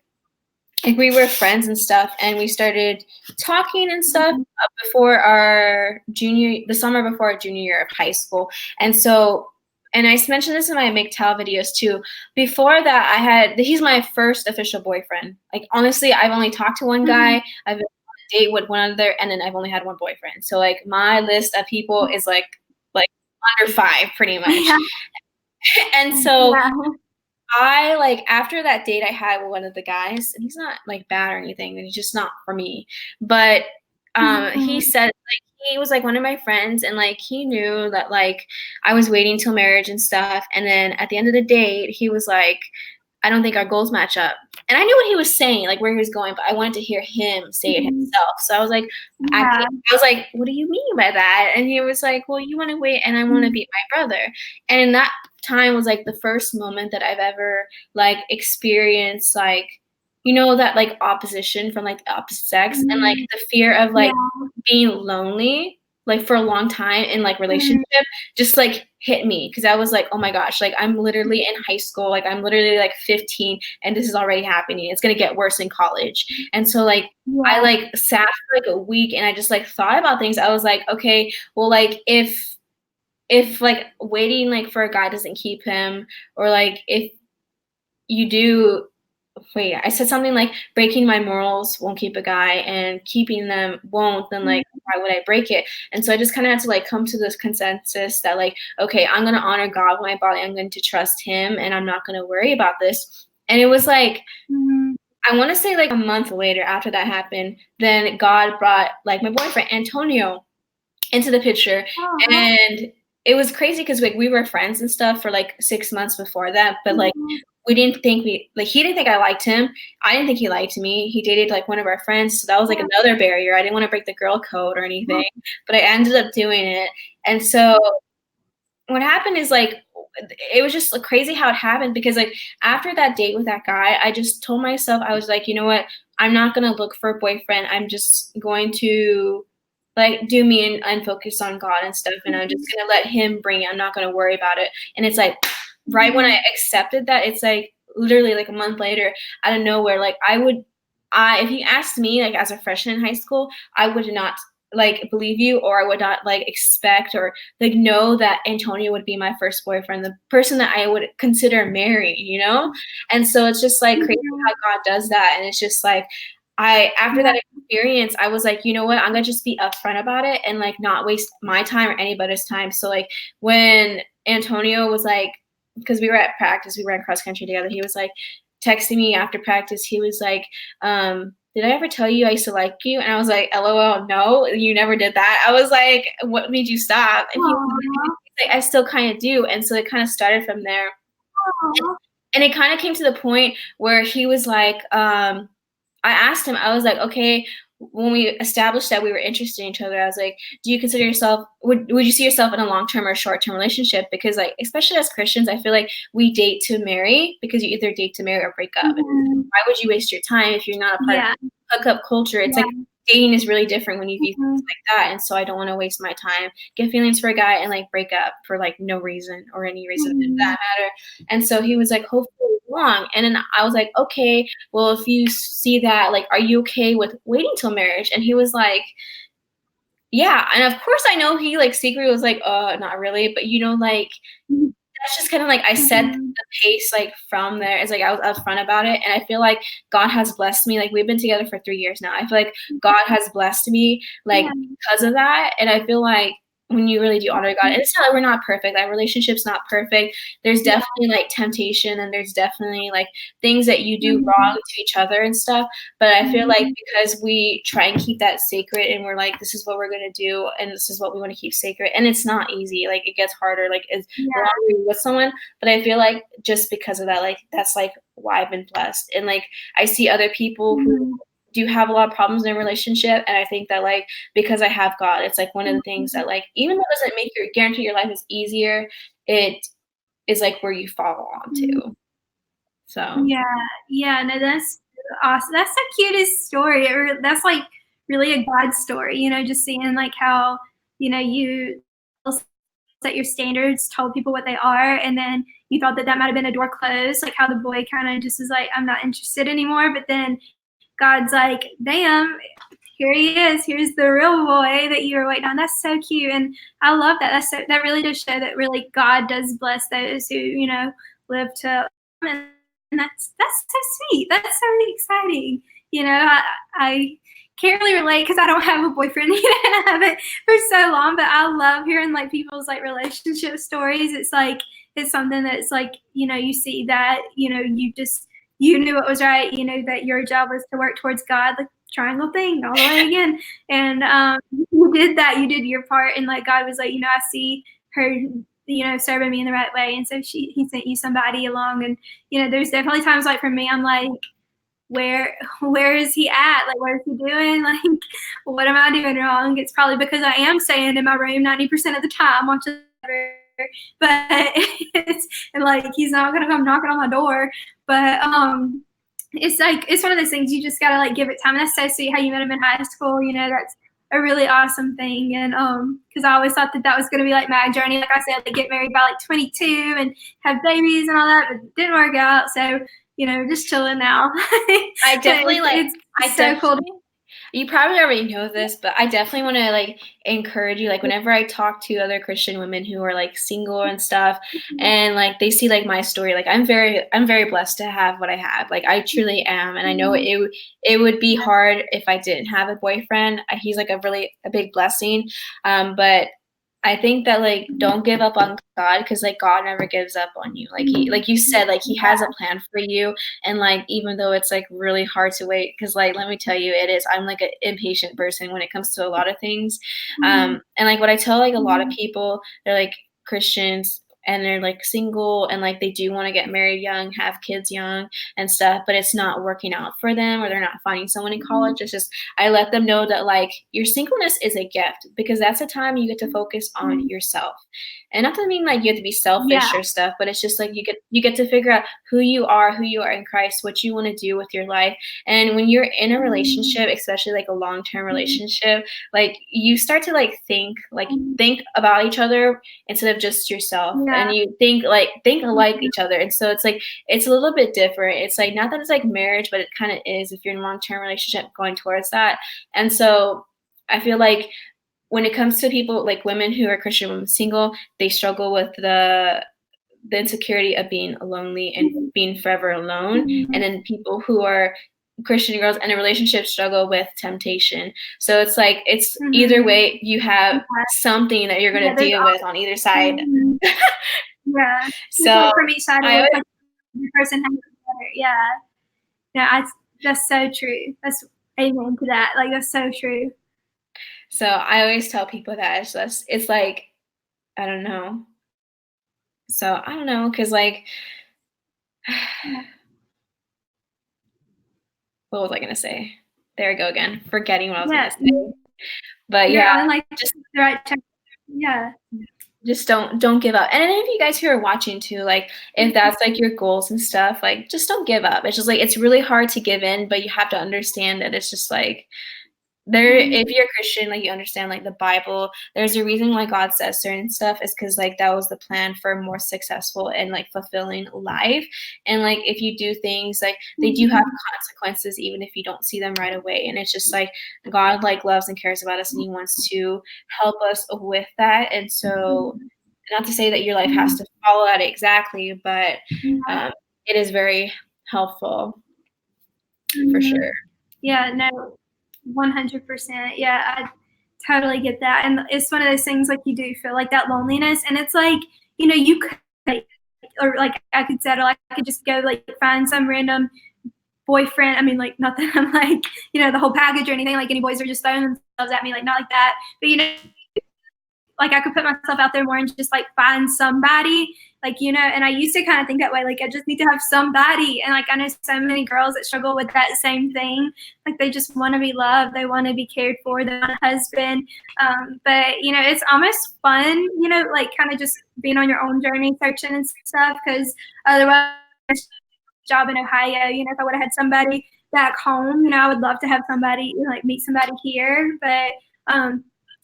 S1: we were friends and stuff, and we started talking and stuff before the summer before our junior year of high school. And so, and I mentioned this in my MGTOW videos too. Before that, he's my first official boyfriend. Like honestly, I've only talked to one guy. I've been on a date with one other, and then I've only had one boyfriend. So like my list of people is like under 5 pretty much. And so I like after that date I had with one of the guys, and he's not like bad or anything, and he's just not for me. But he
S2: Mhm.
S1: said like he was like one of my friends, and like he knew that like I was waiting till marriage and stuff. And then at the end of the date, he was like, I don't think our goals match up. And I knew what he was saying, like where he was going, but I wanted to hear him say it
S2: Mhm.
S1: himself. So I was like,
S2: Yeah.
S1: I was like, what do you mean by that? And he was like, well, you want to wait, and I want to
S2: Mhm.
S1: be my brother. And in that time was like the first moment that I've ever like experienced like that like opposition from like the opposite sex, and like
S2: Mhm.
S1: the fear of
S2: Yeah.
S1: like being lonely like for a long time in like
S2: Mhm.
S1: relationship just like hit me because I was like, oh my gosh, like I'm literally in high school, like I'm literally like 15 and this is already happening. It's gonna get worse in college. And so like I
S2: Yeah.
S1: like sat for like a week and I just like thought about things. I was like, okay, well like if like waiting like for a guy doesn't keep him, or like if you do wait, I said something like breaking my morals won't keep a guy and keeping them won't, then like
S2: Mhm.
S1: why would I break it? And so I just kind of had to like come to this consensus that like, okay, I'm gonna honor God with my body, I'm going to trust him, and I'm not gonna worry about this. And it was like
S2: Mhm.
S1: I want to say like a month later after that happened, then God brought like my boyfriend Antonio into the picture.
S2: Aw.
S1: And it was crazy because like we were friends and stuff for like 6 months before that, but like
S2: Mhm.
S1: we didn't think we like he didn't think I liked him. I didn't think he liked me. He dated like one of our friends, so that was like another barrier. I didn't want to break the girl code or anything, but I ended up doing it. And so what happened is like it was just like, crazy how it happened because like after that date with that guy, I just told myself I was like, you know what? I'm not gonna look for a boyfriend. I'm just going to like do me and focus on God and stuff, and I'm just gonna let Him bring it. I'm not gonna worry about it. And it's like right when I
S2: Mhm.
S1: accepted that, it's like literally like a month later, out of nowhere, like I if you asked me like as a freshman in high school, I would not like believe you, or I would not like expect or like know that Antonio would be my first boyfriend, the person that I would consider marrying. And so it's just like crazy
S2: Mhm.
S1: how God does that. And it's just like I after
S2: Yeah.
S1: that experience, I was like, you know what, I'm gonna just be upfront about it and like not waste my time or anybody's time. So like when Antonio was like, because we were at practice, we ran cross country together, he was like texting me after practice, he was like, did I ever tell you I used to like you? And I was like, LOL, no, you never did that. I was like, what made you stop? And he was
S2: Aw.
S1: like, I still kind of do. And so it kind of started from there.
S2: Aw.
S1: And it kind of came to the point where he was like, I asked him, I was like, okay, when we established that we were interested in each other, I was like, do you consider yourself, would you see yourself in a long-term or short-term relationship? Because like, especially as Christians, I feel like we date to marry because you either date to marry or break up.
S2: Mhm.
S1: Why would you waste your time if you're not a part of
S2: Yeah.
S1: hookup culture? It's like
S2: Yeah.
S1: dating is really different when you view things
S2: Mhm.
S1: like that. And so I don't want to waste my time, get feelings for a guy and like break up for like no reason or any reason for
S2: Mhm.
S1: that matter. And so he was like, hopefully long. And then I was like, okay, well, if you see that, like, are you okay with waiting till marriage? And he was like, yeah. And of course, I know he like secretly was like, not really, but like
S2: Mhm.
S1: that's just kind of like I set
S2: Mhm.
S1: the pace like from there. It's like I was upfront about it, and I feel like God has blessed me. Like we've been together for 3 years now. I feel like God has blessed me like
S2: Yeah.
S1: because of that, and I feel like when you really do honor God, and it's not that we're not perfect. Like relationship's not perfect. There's
S2: Yeah.
S1: definitely like temptation, and there's definitely like things that you do wrong
S2: Mhm.
S1: to each other and stuff. But I feel like
S2: Mhm.
S1: because we try and keep that sacred, and we're like, this is what we're gonna do, and this is what we want to keep sacred, and it's not easy. Like it gets harder. Like as the
S2: Yeah.
S1: longer you're with someone, but I feel like just because of that, like that's like why I've been blessed. And like I see other people who
S2: Mhm.
S1: do have a lot of problems in their relationship, and I think that like because I have God, it's like one of the things
S2: Mhm.
S1: that like even though it doesn't make your guarantee your life is easier, it is like where you follow on
S2: Mhm.
S1: to. So
S2: Yeah, yeah, no, that's awesome. That's the cutest story. That's like really a God story, just seeing like how, you set your standards, told people what they are, and then you thought that that might have been a door closed, like how the boy kind of just was like, I'm not interested anymore. But then God's like, bam, here he is. Here's the real boy that you were waiting on. That's so cute. And I love that. That really does show that really God does bless those who, live to, and that's so sweet. That's so really exciting. I can't really relate because I don't have a boyfriend. I haven't for so long, but I love hearing like people's like relationship stories. It's like it's something that's like, you see that, you knew it was right, that your job was to work towards God, like triangle thing all the way again. And you did that, you did your part, and like God was like, I see her, serving me in the right way. And so he sent you somebody along. And, there's definitely times like for me, I'm like, where is he at? Like, what is he doing? Like, what am I doing wrong? It's probably because I am staying in my room 90% of the time watching, but and like he's not gonna come knocking on my door. But it's like it's one of those things you just gotta like give it time. And that's so sweet how you met him in high school. That's a really awesome thing. And because I always thought that was gonna be like my journey. Like I said, like get married by like 22 and have babies and all that, but it didn't work out. So just chilling now.
S1: I definitely
S2: it's so cool.
S1: You probably already know this, but I definitely want to like encourage you. Like whenever I talk to other Christian women who are like single and stuff, and like they see like my story, like I'm very blessed to have what I have. Like I truly am, and I know it would be hard if I didn't have a boyfriend. He's like a big blessing, but I think that like don't give up on God, because like God never gives up on you. Like like you said, like he has a plan for you. And like even though it's like really hard to wait, because like let me tell you, it is. I'm like an impatient person when it comes to a lot of things. And like what I tell like a lot of people, they're like Christians and they're like single and like they do want to get married young, have kids young and stuff, but it's not working out for them, or they're not finding someone in college. It's just, I let them know that like your singleness is a gift, because that's a time you get to focus on yourself. And not to mean like you have to be selfish or stuff, but it's just like you get to figure out who you are in Christ, what you want to do with your life. And when you're in a relationship, especially like a long-term relationship, like you start to like think about each other instead of just yourself. And you think alike each other. And so it's like it's a little bit different. It's like not that it's like marriage, but it kind of is if you're in a long-term relationship going towards that. And so I feel like when it comes to people like women who are Christian, women single, they struggle with the insecurity of being lonely and being forever alone. And then people who are Christian girls in a relationship struggle with temptation. So it's like it's either way, you have something that you're going to deal with on either side.
S2: Yeah.
S1: So
S2: from each side, like the person has better. Yeah. That's so true. That's amen to that. Like that's so true.
S1: So I always tell people that it's like, I don't know. So I don't know, because like, what was I going to say? There we go again. Forgetting what I was going to say. But
S2: like just the right time. Yeah.
S1: Just don't give up. And any of you guys who are watching too, like if that's like your goals and stuff, like just don't give up. It's just like it's really hard to give in, but you have to understand that it's just like if you're a Christian, like you understand like the Bible, there's a reason why God says certain stuff is because like that was the plan for a more successful and like fulfilling life. And like if you do things, like they do have consequences even if you don't see them right away. And it's just like God like loves and cares about us, and he wants to help us with that. And so not to say that your life has to follow that exactly, but it is very helpful for sure.
S2: Yeah, no, 100%. Yeah, I totally get that. And it's one of those things like you do feel like that loneliness. And it's like, you could, or like I could settle, I could just go like find some random boyfriend. I mean, like, not that I'm like, the whole package or anything, like any boys are just throwing themselves at me, like not like that. But, like I could put myself out there more and just like find somebody, like, and I used to kind of think that way, like I just need to have somebody. And like I know so many girls that struggle with that same thing, like they just want to be loved, they want to be cared for, they want a husband. But it's almost fun, like kind of just being on your own journey, searching and stuff, because otherwise job in Ohio, if I would have had somebody back home, I would love to have somebody, like meet somebody here. But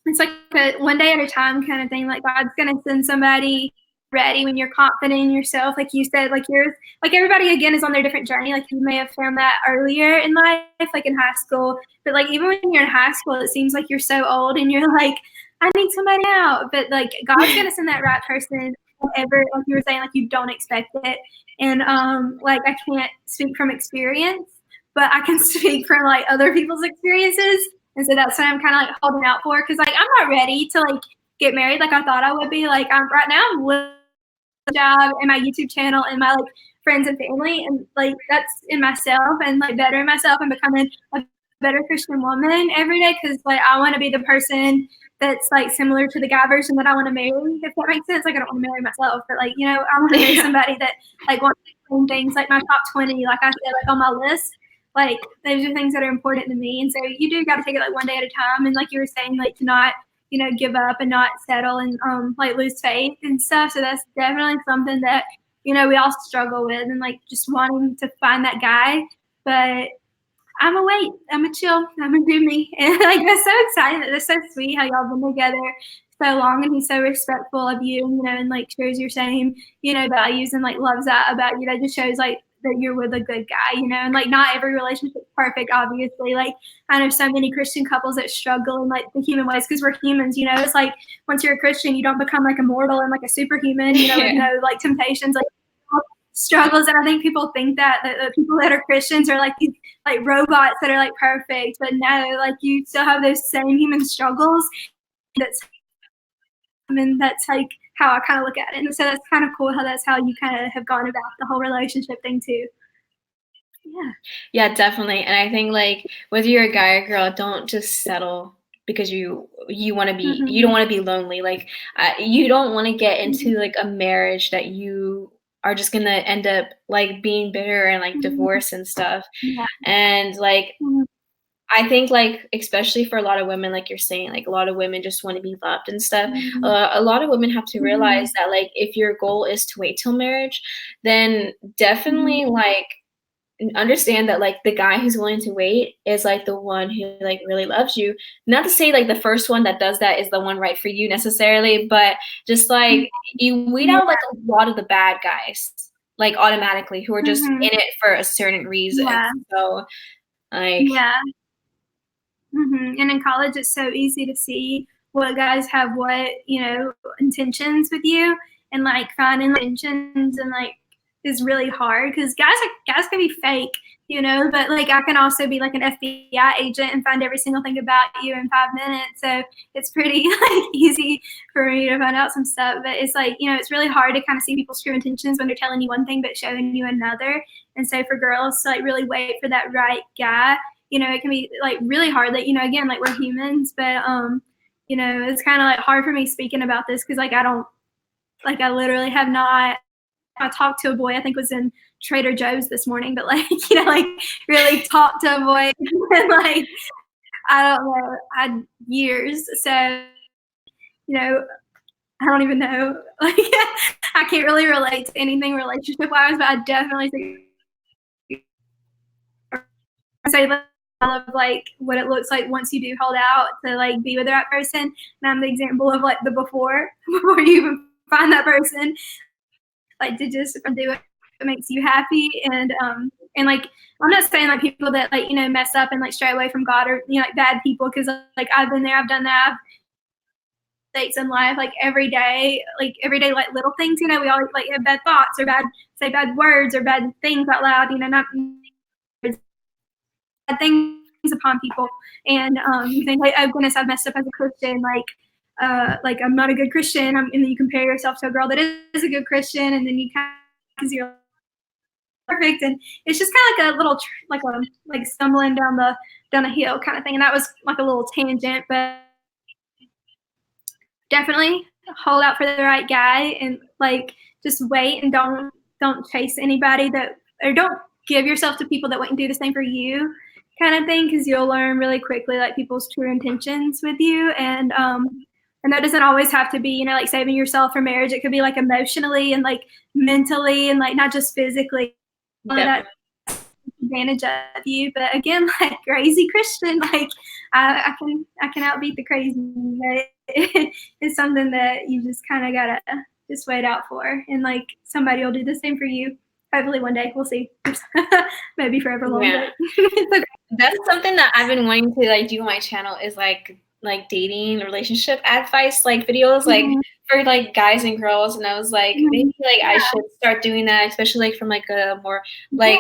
S2: it's like a one day at a time kind of thing. Like God's going to send somebody ready when you're confident in yourself. Like you said, like everybody again is on their different journey. Like you may have found that earlier in life, like in high school, but like even when you're in high school, it seems like you're so old and you're like, I need somebody out. But like God's going to send that right person whenever, like you were saying, like you don't expect it. And like I can't speak from experience, but I can speak from like other people's experiences. And so that's what I'm kind of like holding out for, because like I'm not ready to like get married like I thought I would be. Like right now I'm job and my YouTube channel and my like friends and family, and like that's in myself and like bettering myself and becoming a better Christian woman every day, because like I want to be the person that's like similar to the guy version that I want to marry, if that makes sense. Like I don't want to marry myself, but like, you know, I want to marry somebody that like wants the same things, like my top 20, like I said, like on my list. Like those are things that are important to me, and so you do got to take it like one day at a time, and like you were saying, like to not, you know, give up and not settle and like lose faith and stuff. So that's definitely something that, you know, we all struggle with, and like just wanting to find that guy. But I'm a wait, I'm a chill, I'm a do me. And like that's so exciting. That's so sweet how y'all been together so long, and he's so respectful of you, you know, and like shares your same, you know, values and like loves that about you. That just shows like that you're with a good guy, you know, and like not every relationship is perfect, obviously. Like I know so many Christian couples that struggle in like the human ways, because we're humans, you know. It's like once you're a Christian, you don't become like immortal and like a superhuman, you know, with no like temptations, like struggles. And I think people think that the people that are Christians are like these like robots that are like perfect, but no, like you still have those same human struggles. That's like how I kind of look at it. And so that's kind of cool how that's how you kind of have gone about the whole relationship thing too.
S1: Yeah, definitely. And I think like whether you're a guy or girl, don't just settle because you want to be, you don't want to be lonely. Like you don't want to get into like a marriage that you are just gonna end up like being bitter and like divorce and stuff. And like I think like especially for a lot of women, like you're saying, like a lot of women just want to be loved and stuff. A lot of women have to realize that like if your goal is to wait till marriage, then definitely like understand that like the guy who's willing to wait is like the one who like really loves you. Not to say like the first one that does that is the one right for you necessarily, but just like you weed out like a lot of the bad guys like automatically who are just in it for a certain reason. So like
S2: and in college it's so easy to see what guys have what, you know, intentions with you, and like finding intentions and like is really hard, because guys can be fake, you know, but like I can also be like an FBI agent and find every single thing about you in 5 minutes. So it's pretty like easy for me to find out some stuff. But it's like, you know, it's really hard to kind of see people's true intentions when they're telling you one thing but showing you another. And so for girls to like really wait for that right guy, you know, it can be like really hard. That, you know, again, like we're humans, but you know, it's kind of like hard for me speaking about this, because like I literally have not. I talked to a boy, I think was in Trader Joe's this morning, but like, you know, like really talked to a boy and like, I don't know, I had years. So, you know, I don't even know. Like, I can't really relate to anything relationship wise, but I definitely say I love like what it looks like once you do hold out to like be with the right person. And I'm the example of like the before you even find that person. Like to just do it makes you happy, and like I'm not saying like people that like, you know, mess up and like stray away from God, or, you know, like bad people, because like I've been there, I've done that, I've mistakes in life like every day like little things, you know, we all like have bad thoughts or say bad words or bad things out loud, you know, not bad things upon people, and you think like, oh goodness, I've messed up as a Christian, like I'm not a good Christian, and then you compare yourself to a girl that is a good Christian, and then you kind of, because you're perfect, and it's just kind of like a little like stumbling down a hill kind of thing. And that was like a little tangent, but definitely hold out for the right guy, and like just wait, and don't chase anybody or don't give yourself to people that wouldn't do the same for you kind of thing, because you'll learn really quickly like people's true intentions with you. And that doesn't always have to be, you know, like saving yourself for marriage. It could be like emotionally and like mentally and like not just physically. That advantage of you. But again, like crazy Christian, like I can outbeat the crazy. But it's something that you just kind of gotta just wait out for, and like somebody will do the same for you. Hopefully one day, we'll see. Maybe forever long.
S1: Yeah. Okay. That's something that I've been wanting to like do on my channel, is like dating relationship advice like videos like for like guys and girls, and I was like maybe like I should start doing that, especially like from like a more like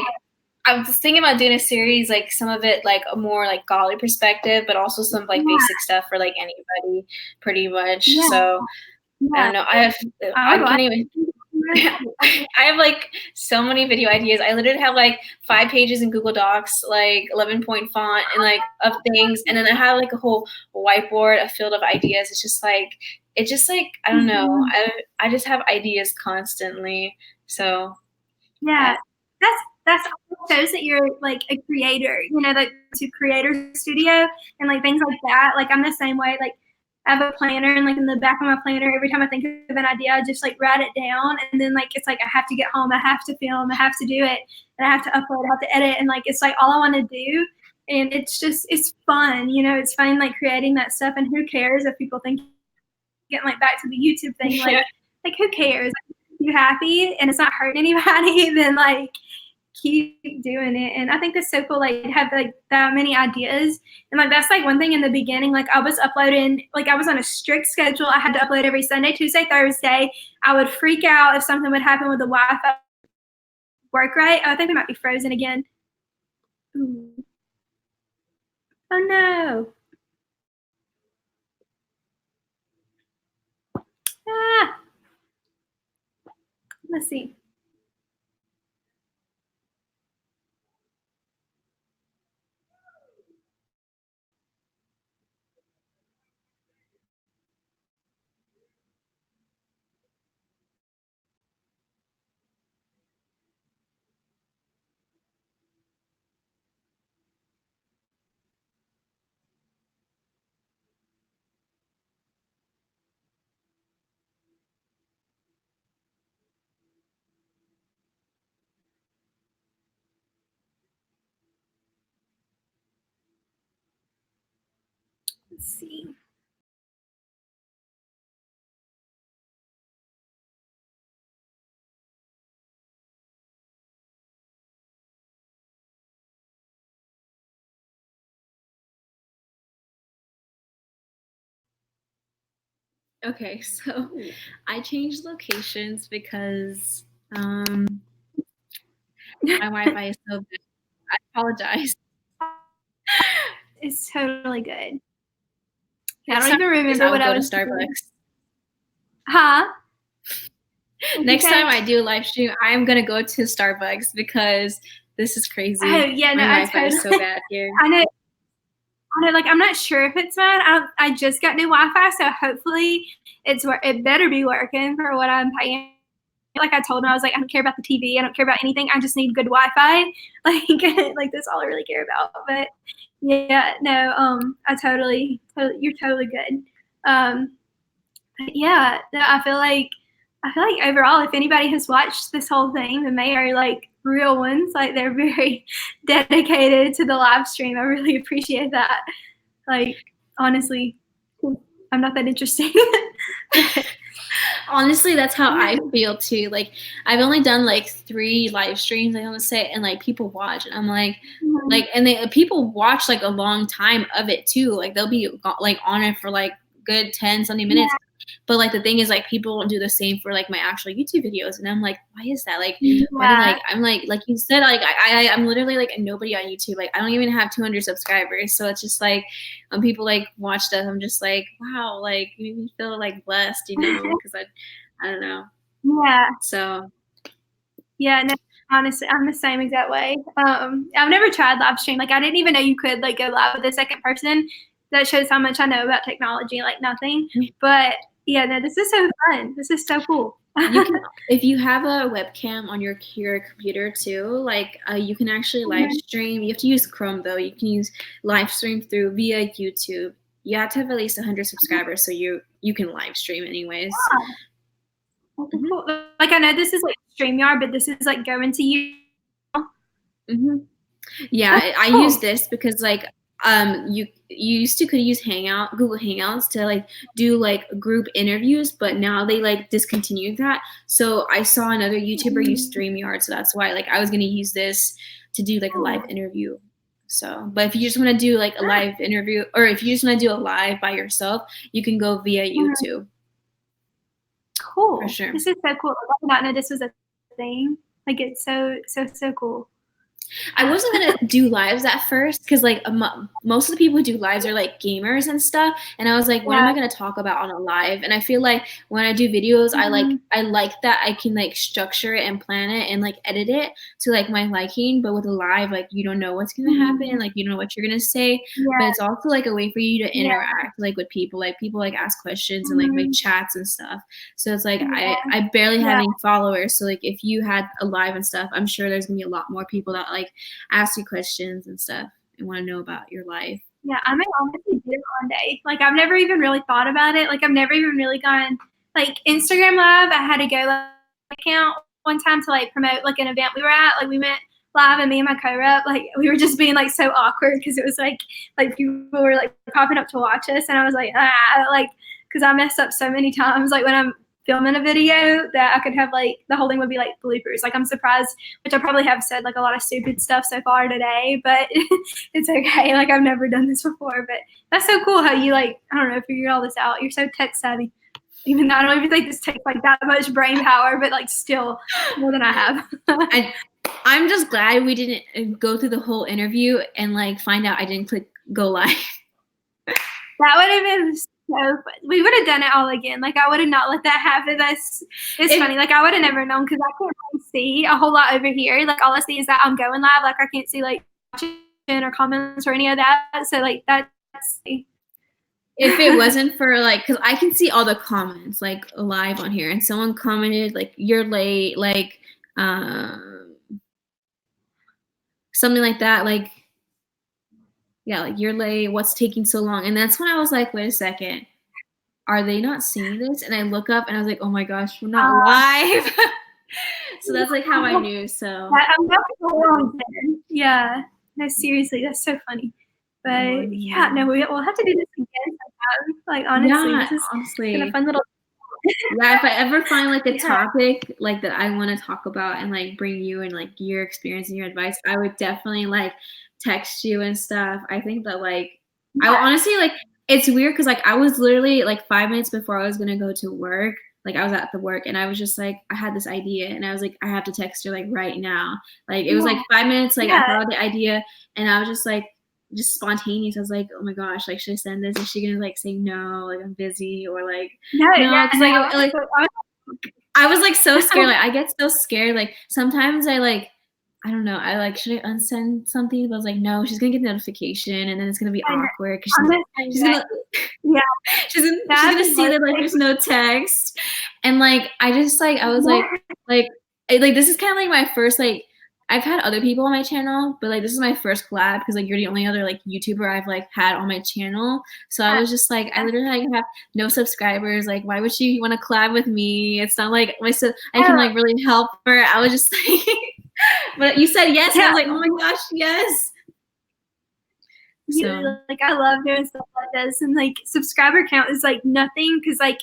S1: I was thinking about doing a series, like some of it like a more like godly perspective, but also some like basic stuff for like anybody pretty much. So I don't know, I can't even I have like so many video ideas. I literally have like 5 pages in Google Docs, like 11-point font and like of things. And then I have like a whole whiteboard, a field of ideas. It's just like, I don't know. I just have ideas constantly. So
S2: yeah, that's shows that you're like a creator, you know, like to creator studio and like things like that. Like I'm the same way. Like I have a planner and like in the back of my planner, every time I think of an idea, I just like write it down. And then like it's like I have to get home, I have to film, I have to do it, and I have to upload, I have to edit, and like it's like all I want to do. And it's fun, you know, it's fun like creating that stuff. And who cares if people think getting like back to the YouTube thing, like who cares? If you're happy and it's not hurting anybody, then like keep doing it. And I think that's so cool, like have like that many ideas. And like that's like one thing in the beginning, like I was uploading, like I was on a strict schedule. I had to upload every Sunday, Tuesday, Thursday. I would freak out if something would happen with the Wi-Fi work right. Oh, I think we might be frozen again. Ooh. Oh no. Ah. Let's see. Let's see.
S1: okay, so I changed locations because my Wi-Fi is so bad. I apologize.
S2: It's totally good. I
S1: Next
S2: don't
S1: time
S2: even remember
S1: I'll
S2: what I
S1: go to
S2: was doing.
S1: Starbucks.
S2: Huh?
S1: Next
S2: Okay.
S1: time I do a live stream, I am gonna go to Starbucks because this is crazy.
S2: Oh yeah, no,
S1: My
S2: I
S1: Wi-Fi is so
S2: totally.
S1: bad here.
S2: I know. Like I'm not sure if it's mine. I just got new Wi-Fi, so hopefully it better be working for what I'm paying. Like I told him, I was like, I don't care about the TV, I don't care about anything. I just need good Wi-Fi. Like that's all I really care about. But yeah, no, I totally, you're totally good. But yeah, no, I feel like overall, if anybody has watched this whole thing, then they are like real ones. Like they're very dedicated to the live stream. I really appreciate that. Like honestly, I'm not that interesting.
S1: Honestly, that's how I feel too. Like I've only done like 3 live streams, I want to say, and like people watch, and I'm like, and people watch like a long time of it too. Like they'll be like on it for like good 10 something minutes. Yeah. But like the thing is, like people don't do the same for like my actual YouTube videos, and I'm like, why is that? Like, why do, like I'm like you said, like I'm literally like a nobody on YouTube. Like I don't even have 200 subscribers, so it's just like when people like watch stuff, I'm just like, wow, like you make me feel like blessed, you know? Because I don't know.
S2: Yeah.
S1: So.
S2: Yeah. No, honestly, I'm the same exact way. I've never tried live stream. Like I didn't even know you could like go live with a second person. That shows how much I know about technology. Like nothing, but. Yeah, no, this is so fun. This is so cool.
S1: You can, if you have a webcam on your computer too, like you can actually live stream. You have to use Chrome though. You can use live stream via YouTube. You have to have at least 100 subscribers, so you can live stream anyways.
S2: Wow. Cool. Like I know this is like StreamYard, but this is like going to you.
S1: Yeah, I use this because like you used to could use Google Hangouts to like do like group interviews, but now they like discontinued that. So I saw another YouTuber use StreamYard, so that's why like I was gonna use this to do like a live interview. So, but if you just want to do like a live interview, or if you just want to do a live by yourself, you can go via YouTube.
S2: Cool.
S1: For sure.
S2: This is so cool. I did not know this was a thing. Like it's so cool.
S1: I wasn't gonna do lives at first because like most of the people who do lives are like gamers and stuff, and I was like, what am I gonna talk about on a live? And I feel like when I do videos, I like that I can like structure it and plan it and like edit it to like my liking. But with a live, like you don't know what's gonna happen, like you don't know what you're gonna say. But it's also like a way for you to interact like with people. Like people like ask questions and like make chats and stuff. So it's like I barely have any followers. So like if you had a live and stuff, I'm sure there's gonna be a lot more people that like ask you questions and stuff and want to know about your life.
S2: Yeah, I may honestly do it one day. Like I've never even really thought about it. Like I've never even really gone like Instagram live. I had to go like account one time to like promote like an event we were at. Like we went live and me and my co-rep, like we were just being like so awkward because it was like people were like popping up to watch us and I was like like because I messed up so many times like when I'm filming a video that I could have like the whole thing would be like bloopers. Like I'm surprised, which I probably have said like a lot of stupid stuff so far today, but it's okay. Like I've never done this before, but that's so cool how you like, I don't know, figure all this out. You're so tech savvy. Even though I don't even think this takes like that much brain power, but like still more than I have.
S1: I'm just glad we didn't go through the whole interview and like find out I didn't click go live.
S2: That would have been so fun. We would have done it all again. Like I would have not let that happen. It's funny. Like I would have never known because I can't really see a whole lot over here. Like all I see is that I'm going live. Like I can't see like watching or comments or any of that. So like that's.
S1: If it wasn't for like, because I can see all the comments like live on here, and someone commented like you're late, like something like that, like yeah, like you're late, what's taking so long? And that's when I was like, wait a second, are they not seeing this? And I look up and I was like, oh my gosh, we're not live. So that's like how I knew. So
S2: I'm not wrong there. Yeah, no, seriously, that's so funny. But yeah, no, we'll have to do this again sometime. Like honestly, this is been a fun little.
S1: Yeah, if I ever find like a topic like that I want to talk about and like bring you and like your experience and your advice, I would definitely like text you and stuff. I think that like I honestly like it's weird because like I was literally like 5 minutes before I was gonna go to work. Like I was at the work and I was just like I had this idea and I was like I have to text her like right now. Like it was like 5 minutes. Like I thought of the idea and I was just like just spontaneous. I was like, oh my gosh, like should I send this? Is she gonna like say no? Like I'm busy or like like I was like so scared. Like I get so scared. Like sometimes I like I don't know. I like should I unsend something? But I was like, no, she's gonna get the notification and then it's gonna be awkward because she's gonna she's gonna see that like there's no text and like I just like I was like this is kind of like my first like. I've had other people on my channel, but like this is my first collab because like you're the only other like YouTuber I've like had on my channel. So I was just like, I literally like, have no subscribers. Like, why would she want to collab with me? It's not like I can like really help her. I was just like, but you said yes, and I was like, oh my gosh, yes.
S2: So like I love doing stuff like this, and like subscriber count is like nothing because like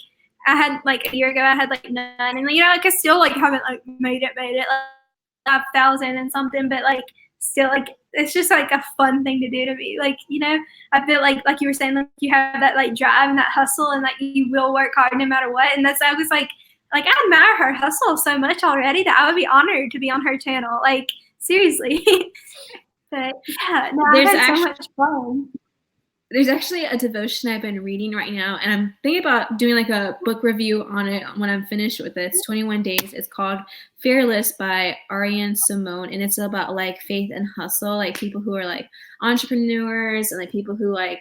S2: I had like a year ago I had like none, and you know like I still like haven't like made it like 5,000 and something, but like still like it's just like a fun thing to do to me. Like you know I feel like you were saying like you have that like drive and that hustle and like you will work hard no matter what, and that's I was like I admire her hustle so much already that I would be honored to be on her channel, like seriously. But yeah, no, I've had so much fun.
S1: There's actually a devotion I've been reading right now, and I'm thinking about doing like a book review on it when I'm finished with it. It's 21 days. It's called Fearless by Ariane Simone, and it's about like faith and hustle, like people who are like entrepreneurs and like people who like,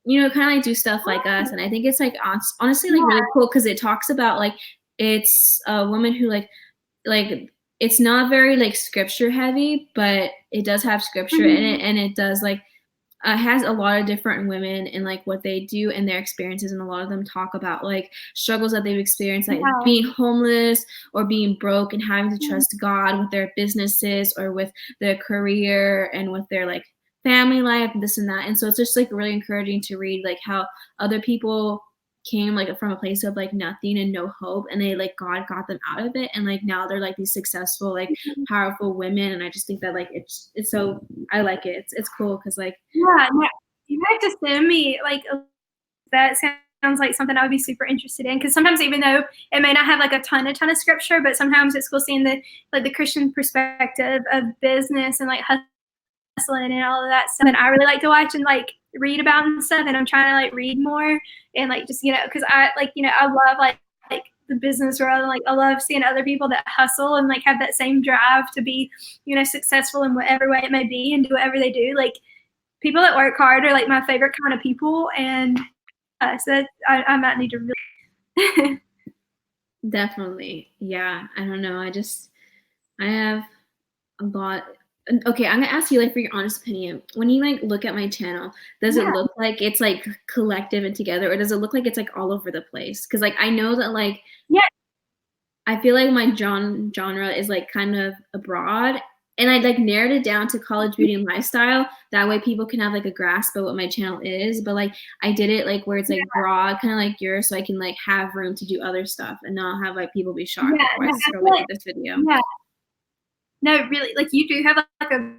S1: you know, kind of like do stuff like us. And I think it's like honestly like really cool because it talks about like it's a woman who like it's not very like scripture heavy, but it does have scripture in it, and it does like has a lot of different women and like what they do and their experiences, and a lot of them talk about like struggles that they've experienced, like being homeless or being broke and having to trust God with their businesses or with their career and with their like family life, this and that. And so it's just like really encouraging to read like how other people came like from a place of like nothing and no hope, and they like God got them out of it, and like now they're like these successful like powerful women. And I just think that like it's so I like it. It's cool because like
S2: no, you have to send me like that sounds sounds like something I would be super interested in, because sometimes, even though it may not have like a ton of scripture, but sometimes it's cool seeing the Christian perspective of business and like hustling and all of that stuff. And I really like to watch and like read about and stuff, and I'm trying to like read more and like just, because I like, I love like the business world, and like I love seeing other people that hustle and like have that same drive to be, successful in whatever way it may be and do whatever they do. Like, people that work hard are like my favorite kind of people, and so I might need to really
S1: Definitely. Yeah. I don't know. I have a lot. Okay, I'm gonna ask you like for your honest opinion. When you like look at my channel, does it look like it's like collective and together, or does it look like it's like all over the place? Because like I know that like I feel like my genre is like kind of abroad, and I like narrowed it down to college, beauty, and lifestyle. That way people can have like a grasp of what my channel is. But like I did it like where it's like broad, kind of like yours, so I can like have room to do other stuff and not have like people be shocked before I scroll like this video.
S2: Yeah. No, really, like you do have like a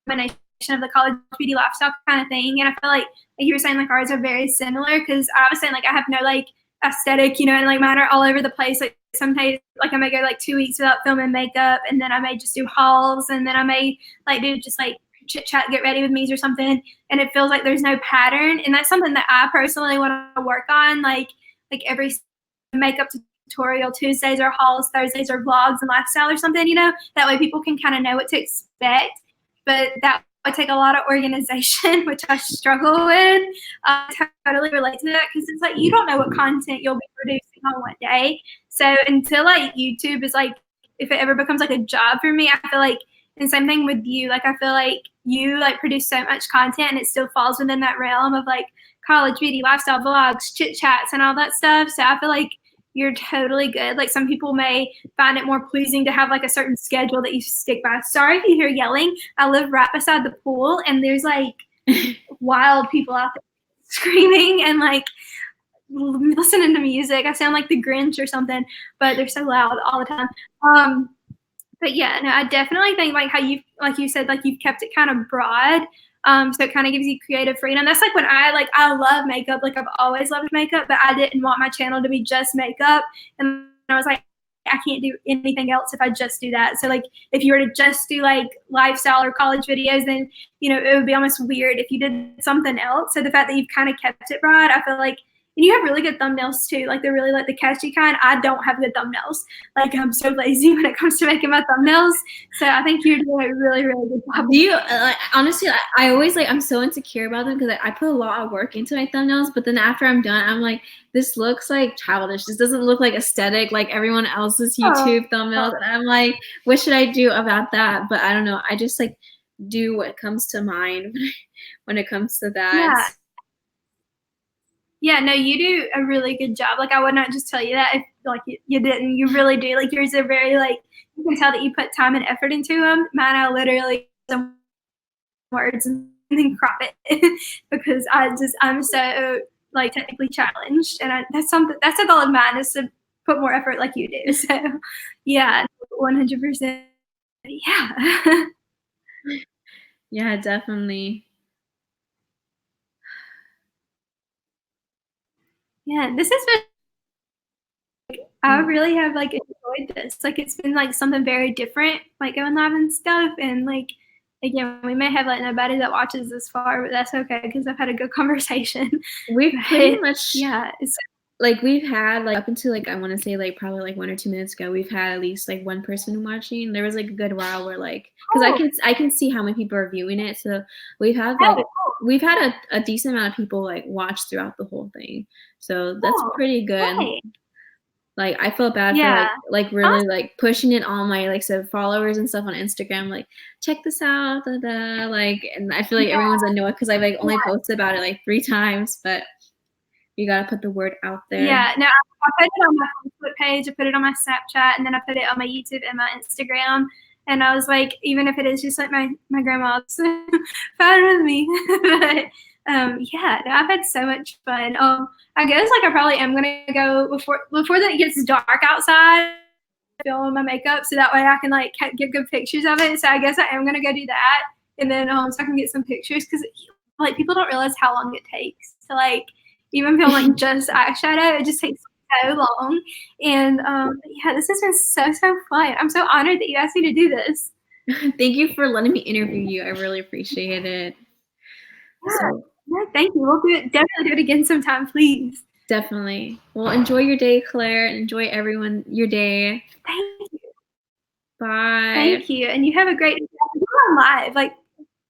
S2: combination of the college beauty lifestyle kind of thing, and I feel like you were saying like ours are very similar, because I was saying like I have no like aesthetic, and like mine are all over the place. Like sometimes like I may go like 2 weeks without filming makeup, and then I may just do hauls, and then I may like do just like chit chat, get ready with me's or something, and it feels like there's no pattern, and that's something that I personally want to work on. Like every makeup tutorial, Tuesdays are hauls, Thursdays are vlogs and lifestyle or something, that way people can kind of know what to expect. But that would take a lot of organization, which I struggle with. I totally relate to that, because it's like you don't know what content you'll be producing on what day. So until like YouTube is like, if it ever becomes like a job for me, I feel like, and same thing with you, like I feel like you like produce so much content and it still falls within that realm of like college beauty, lifestyle vlogs, chit chats, and all that stuff. So I feel like you're totally good. Like some people may find it more pleasing to have like a certain schedule that you stick by. Sorry if you hear yelling. I live right beside the pool, and there's like wild people out there screaming and like listening to music. I sound like the Grinch or something, but they're so loud all the time. But yeah, no, I definitely think like how you said, like you've kept it kind of broad. So it kind of gives you creative freedom. That's like when I love makeup. Like I've always loved makeup, but I didn't want my channel to be just makeup. And I was like, I can't do anything else if I just do that. So like if you were to just do like lifestyle or college videos, then, it would be almost weird if you did something else. So the fact that you've kind of kept it broad, I feel like, and you have really good thumbnails too. Like they're really like the catchy kind. I don't have good thumbnails. Like I'm so lazy when it comes to making my thumbnails. So I think you're doing a really, really good job.
S1: Do you honestly? I always like I'm so insecure about them, because I put a lot of work into my thumbnails. But then after I'm done, I'm like, this looks like childish. This doesn't look like aesthetic like everyone else's YouTube thumbnails. And I'm like, what should I do about that? But I don't know. I just like do what comes to mind when it comes to that.
S2: Yeah. Yeah, no, you do a really good job. Like, I would not just tell you that if, like, you didn't. You really do. Like, yours are very, like, you can tell that you put time and effort into them. Mine, I literally some words and then crop it because I'm so, like, technically challenged. And that's a goal of mine, is to put more effort like you do. So, yeah, 100%. Yeah.
S1: Yeah, definitely.
S2: Yeah, this has been, I really have like enjoyed this. Like it's been like something very different, like going live and stuff. And like, again, we may have like nobody that watches this far, but that's okay, because I've had a good conversation.
S1: We've pretty much,
S2: yeah, it's
S1: like we've had like up until like I want to say like probably like 1 or 2 minutes ago, we've had at least like one person watching. There was like a good while where like, because I can see how many people are viewing it, so we've had like we've had a decent amount of people like watch throughout the whole thing, so that's pretty good.
S2: Right.
S1: Like I felt bad for like really like pushing it on my like followers and stuff on Instagram, like check this out, like, and I feel like everyone's annoyed because I like only posted about it like 3 times, but you gotta put the word out there.
S2: Yeah, no, I put it on my Facebook page, I put it on my Snapchat, and then I put it on my YouTube and my Instagram. And I was like, even if it is just like my grandma's fine with me. But yeah, no, I've had so much fun. I guess like I probably am gonna go before it gets dark outside, film my makeup, so that way I can like get good pictures of it. So I guess I am gonna go do that, and then so I can get some pictures, because like people don't realize how long it takes to like even film like just eyeshadow. It just takes so long. And yeah, this has been so fun. I'm so honored that you asked me to do this.
S1: Thank you for letting me interview you. I really appreciate it.
S2: Yeah, thank you. We'll definitely do it again sometime, please.
S1: Definitely. Well, enjoy your day, Claire. Enjoy everyone your day.
S2: Thank you.
S1: Bye.
S2: Thank you. And you have a great day. We're on live. Like,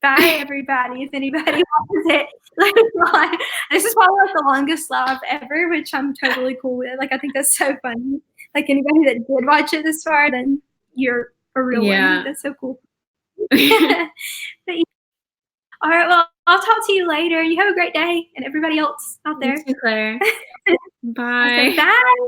S2: bye, everybody. If anybody watches it, like, this is probably like the longest live ever, which I'm totally cool with. Like, I think that's so funny. Like, anybody that did watch it this far, then you're a real one. That's so cool. But, yeah. All right. Well, I'll talk to you later. You have a great day, and everybody else out there.
S1: You too, Claire. Bye.
S2: Bye.